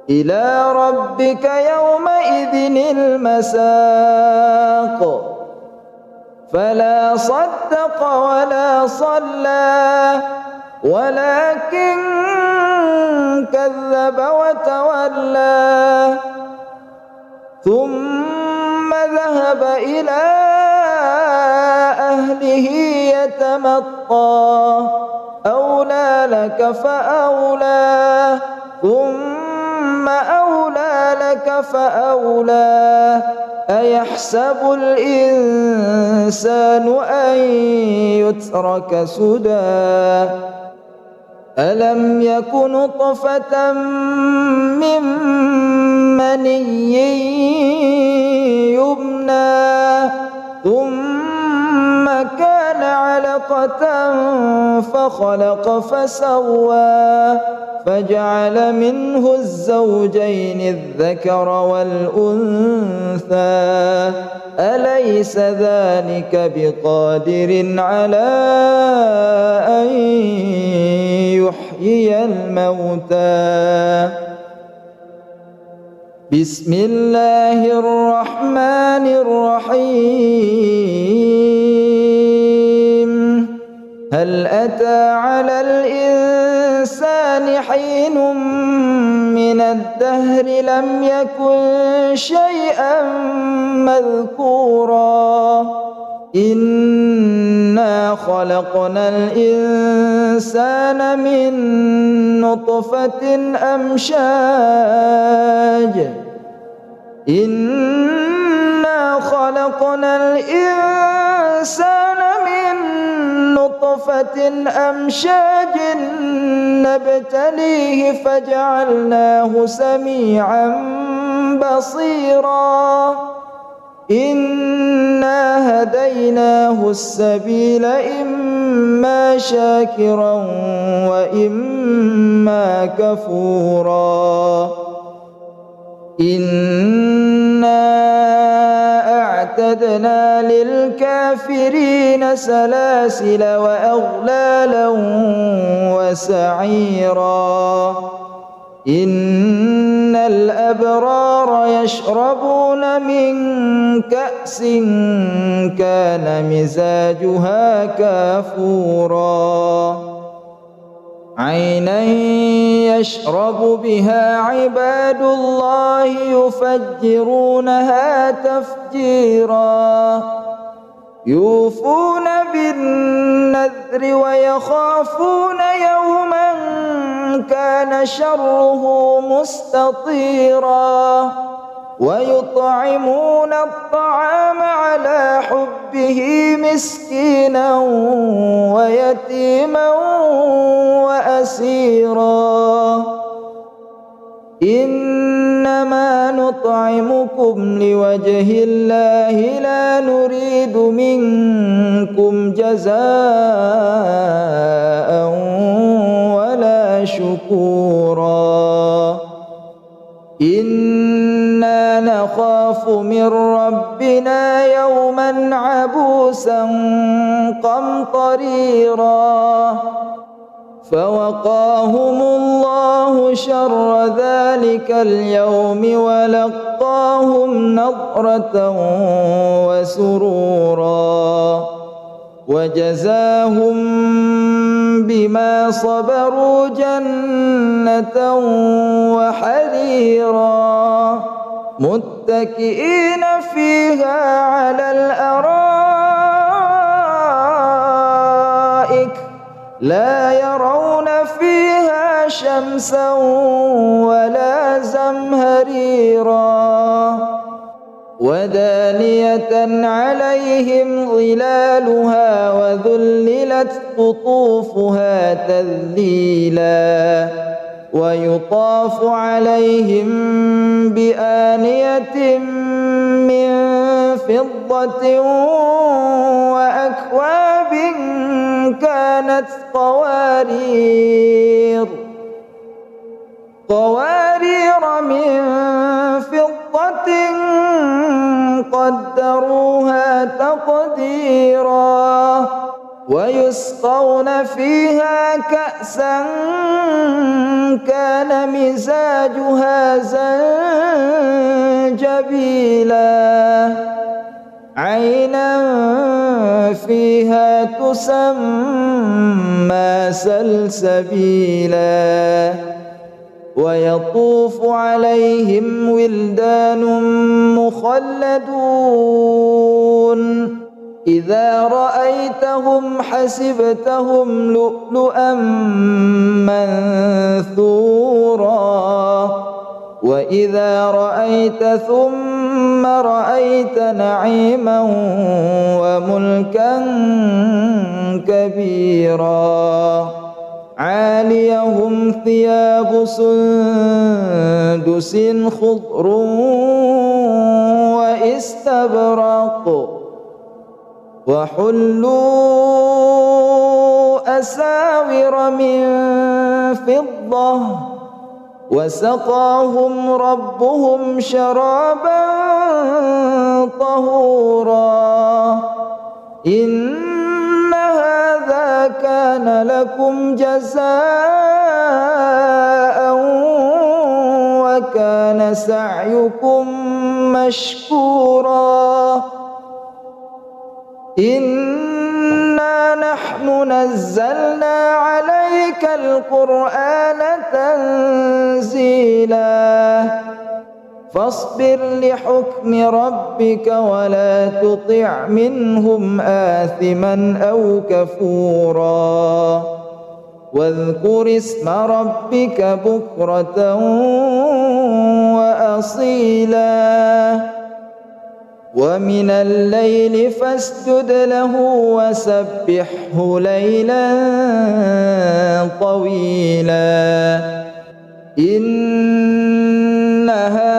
إلى ربك يومئذ المساق فلا صدق ولا صلى ولكن كذب وتولى ثم ذهب إلى أهله يتمطى أولى لك فأولى ثم أولى لك فأولى أيحسب الإنسان أن يترك سدى ألم يك نطفة من مني يمنى ثم كان علقة فخلق فسوى فجعل منه الزوجين الذكر والأنثى أليس ذلك بقادر على أن يحيي الموتى بسم الله الرحمن الرحيم هل أتى على الإنسان حين من الدهر لم يكن شيئا مذكورا إنا خلقنا الإنسان من نطفة أمشاج إنا خلقنا الإنسان من نطفة أمشاج نبتليه فجعلناه سميعا بصيرا إنا هديناه السبيل إما شاكرا وإما كفورا إنا أعتدنا للكافرين سلاسل وأغلالا وسعيرا إن الأبرار يشربون من كأس كان مزاجها كافورا عينا يشرب بها عباد الله يفجرونها تفجيرا يوفون بالنذر ويخافون يوما كان شره مستطيرا ويطعمون الطعام على حبه مسكينا ويتيما وأسيرا إنما نطعمكم لوجه الله لا نريد منكم جزاء ولا شكورا إنا نخاف من ربنا يوما عبوسا قمطريرا فوقاهم الله شر ذلك اليوم ولقاهم نضرة وسرورا وجزاهم بما صبروا جنة وحريرا متكئين فيها على الأرائك لا يرون فيها شمسا ولا زمهريرا ودانية عليهم ظلالها وذللت قطوفها تذليلا ويطاف عليهم بآنية من فضة وأكواب كانت قوارير من فضة قدروها تقديرا ويسقون فيها كأسا كان مزاجها زنجبيلا عينا فيها تسمى سلسبيلا ويطوف عليهم ولدان مخلدون إذا رأيتهم حسبتهم لؤلؤا منثورا وإذا رأيت ثم رأيت نعيما وملكا كبيرا عاليهم ثياب سندس خضر واستبرق وحلوا أساور من فضة وسقاهم ربهم شرابا طهورا إن هذا كان لكم جزاء وكان سعيكم مشكورا إنا نحن نزلنا عليك القرآن تنزيلا فاصبر لحكم ربك ولا تطع منهم آثما أو كفورا واذكر اسم ربك بكرة وأصيلا ومن الليل فاسجد له وسبحه ليلا طويلا إن هؤلاء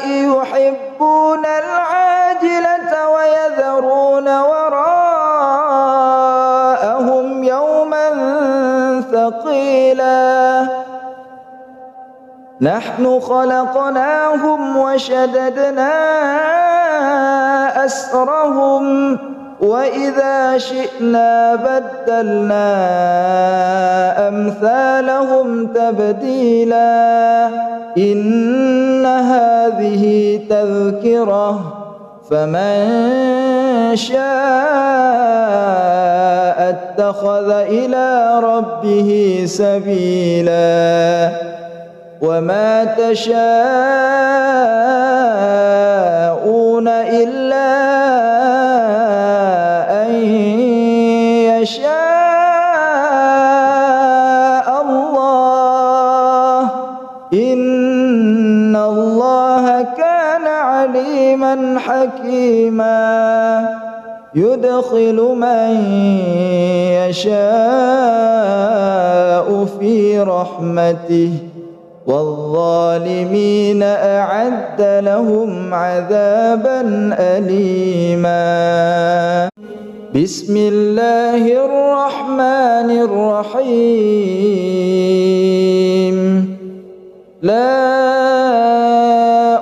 يحبون العاجلة ويذرون وراءهم يوما ثقيلا نحن خلقناهم وشددنا أسرهم وإذا شئنا بدلنا أمثالهم تبديلا إن هذه تذكرة فمن شاء اتخذ إلى ربه سبيلا وما تشاءون إلا أن يشاء الله إن الله كان عليما حكيما يدخل من يشاء في رحمته والظالمين أعد لهم عذابا أليما بسم الله الرحمن الرحيم لا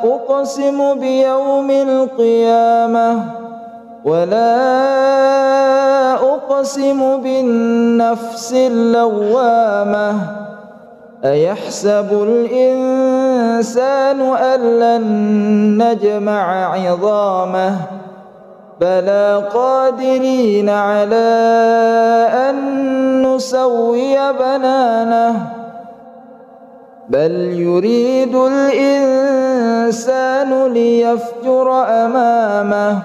أقسم بيوم القيامة ولا أقسم بالنفس اللوامة أيحسب الإنسان أن لن نجمع عظامه بلى قادرين على أن نسوي بنانه بل يريد الإنسان ليفجر أمامه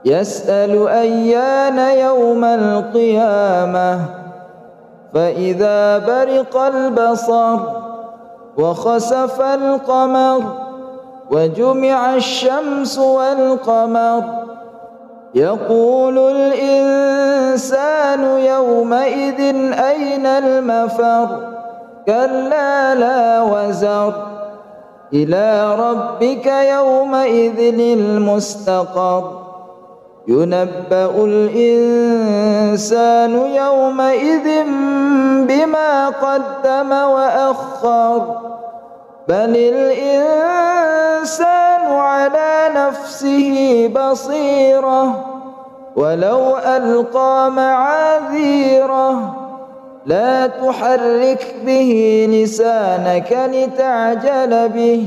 يسأل أيان يوم القيامة فإذا برق البصر وخسف القمر وجمع الشمس والقمر يقول الإنسان يومئذ أين المفر كلا لا وزر إلى ربك يومئذ المستقر ينبأ الإنسان يومئذ بما قدم وأخر بل الإنسان على نفسه بصيرة ولو ألقى معاذيره لا تحرك به لسانك لتعجل به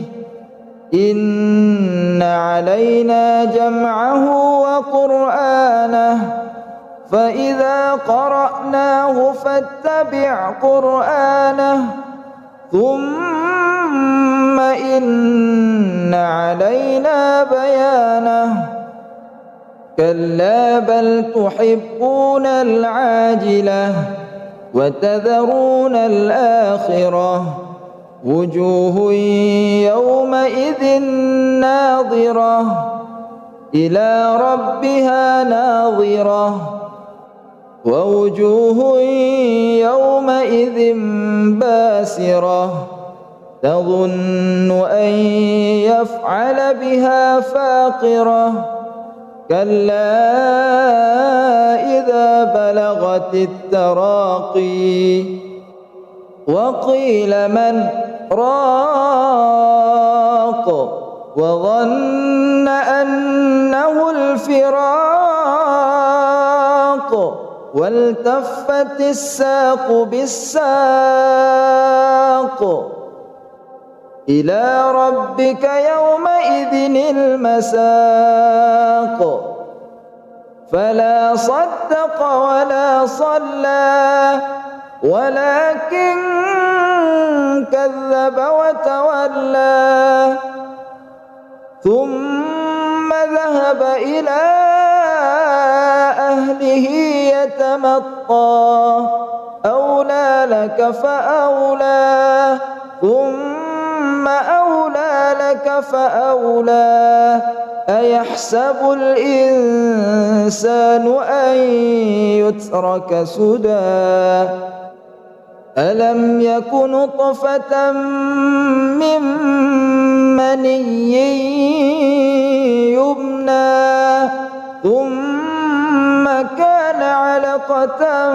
إن علينا جمعه وقرآنه فإذا قرأناه فاتبع قرآنه ثم إن علينا بيانه كلا بل تحبون العاجلة وتذرون الآخرة وجوه يومئذ ناظرة إلى ربها ناظرة ووجوه يومئذ باسرة تظن أن يفعل بها فاقرة كلا إذا بلغت التراقي وقيل من راق وظن أنه الفراق والتفت الساق بالساق إلى ربك يومئذ المساق فلا صدق ولا صلى ولكن كذب وتولى ثم ذهب إلى أهله يتمطى أولى لك فأولى ثم أولى لك فأولى أيحسب الإنسان أن يترك سدى ألم يك نطفة من مني يمنى ثم كان علقة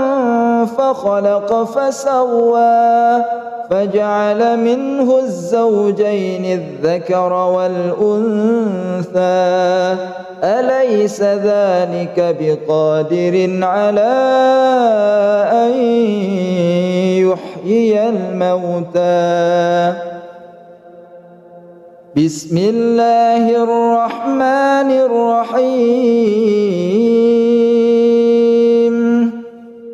فخلق فسوى فجعل منه الزوجين الذكر والأنثى أليس ذلك بقادر على أن يحيي الموتى بسم الله الرحمن الرحيم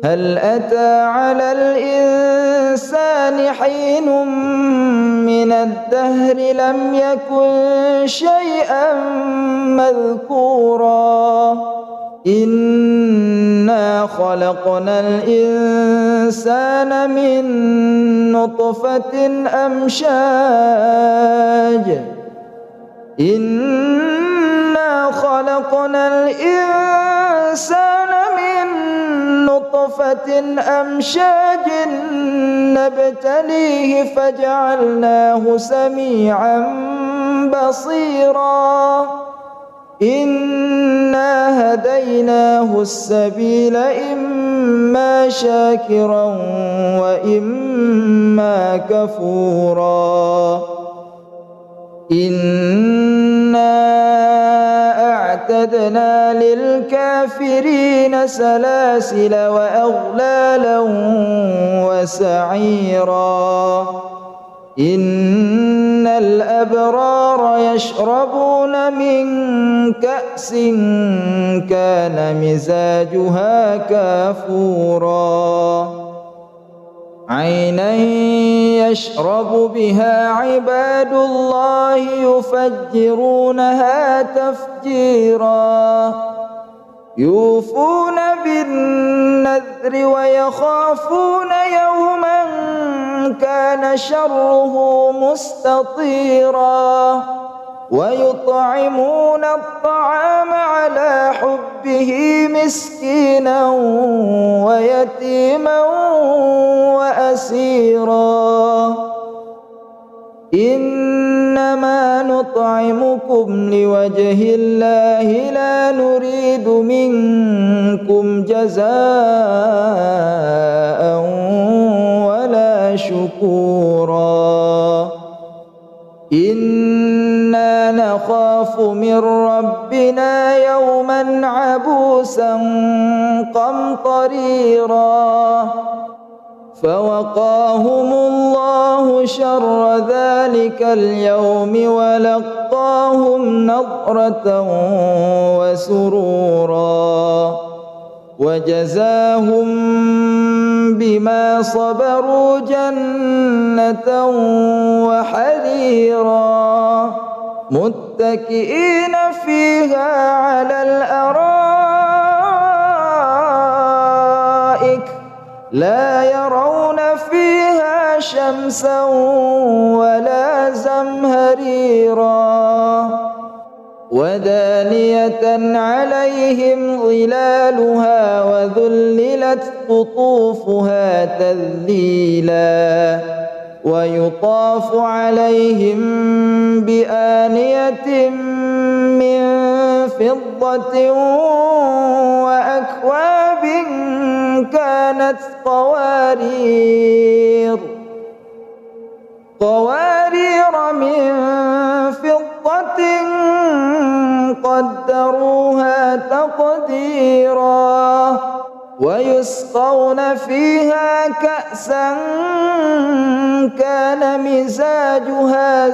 هل أتى على الإنسان حين من الدهر لم يكن شيئا مذكورا إنا خلقنا الإنسان من نطفة أمشاج إنا خلقنا الإنسان من نطفة أمشاج نبتليه فجعلناه سميعا بصيرا إنا هديناه السبيل إما شاكرا وإما كفورا إنا أعتدنا للكافرين سلاسل وأغلالا وسعيرا إن الأبرار يشربون من كأس كان مزاجها كافورا عينا يشرب بها عباد الله يفجرونها تفجيرا يوفون بالنذر ويخافون يوما كان شره مستطيرا ويطعمون الطعام على حبه مسكينا ويتيما وأسيرا إنما نطعمكم لوجه الله لا نريد منكم جزاء ولا شكورا إنا نخاف من ربنا يوما عبوسا قمطريرا فوقاهم الله شر ذلك اليوم ولقاهم نضرة وسرورا وجزاهم بما صبروا جنة وحريرا متكئين فيها على الأرائك لا يرون فيها شمسا ولا زمهريرا ودانية عليهم ظلالها وذللت قطوفها تذليلا ويطاف عليهم بآنية من فضة وأكواب كانت قوارير من فضة قدروها تقديرا ويسقون فيها كأسا كان مزاجها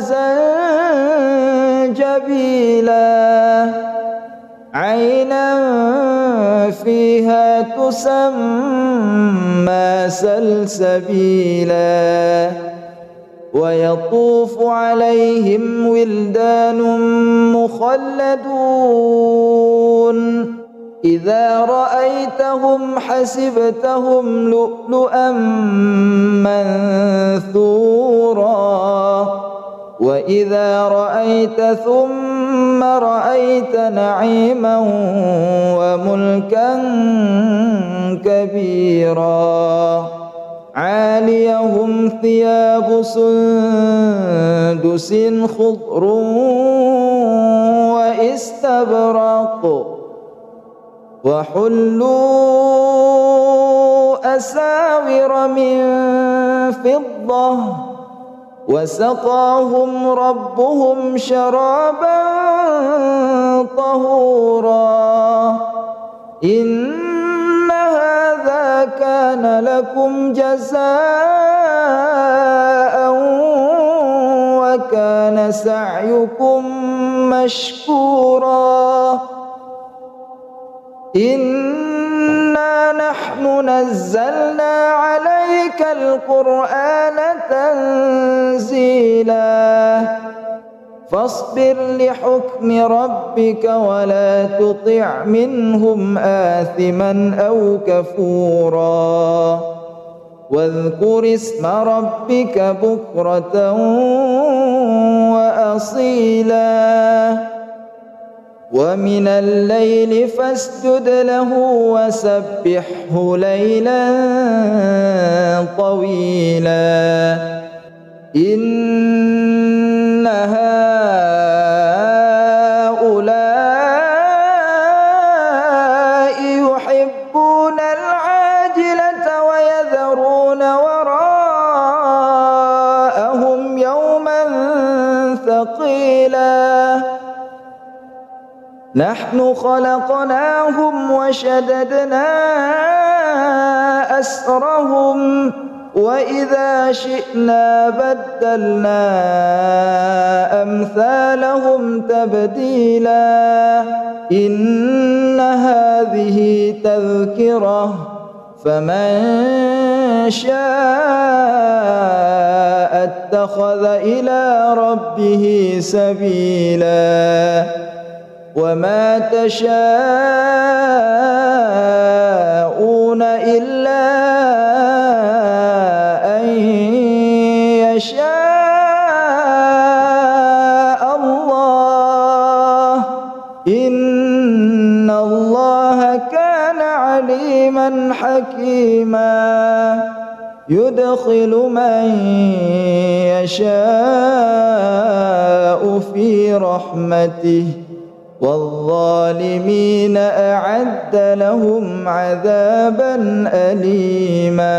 زنجبيلا عينا فيها تسمى سلسبيلا ويطوف عليهم ولدان مخلدون إذا رأيتهم حسبتهم لؤلؤا منثورا وإذا رأيت ثم رأيت نعيما وملكا كبيرا عاليهم ثياب سندس خضر واستبرق وحلوا أساور من فضة وسقاهم ربهم شرابا طهورا إن هذا كان لكم جزاء وكان سعيكم مشكورا إنا نحن نزلنا عليك القرآن تنزيلا فاصبر لحكم ربك ولا تطع منهم آثما أو كفورا واذكر اسم ربك بكرة وأصيلا ومن الليل فاسجد له وسبحه ليلا طويلا إن هؤلاء يحبون العاجلة ويذرون وراءهم يوما ثقيلا نحن خلقناهم وشددنا أسرهم وإذا شئنا بدلنا أمثالهم تبديلا إن هذه تذكرة فمن شاء اتخذ إلى ربه سبيلا وما تشاءون إلا أن يشاء الله إن الله كان عليما حكيما يدخل من يشاء في رحمته والظالمين أعد لهم عذابا أليما.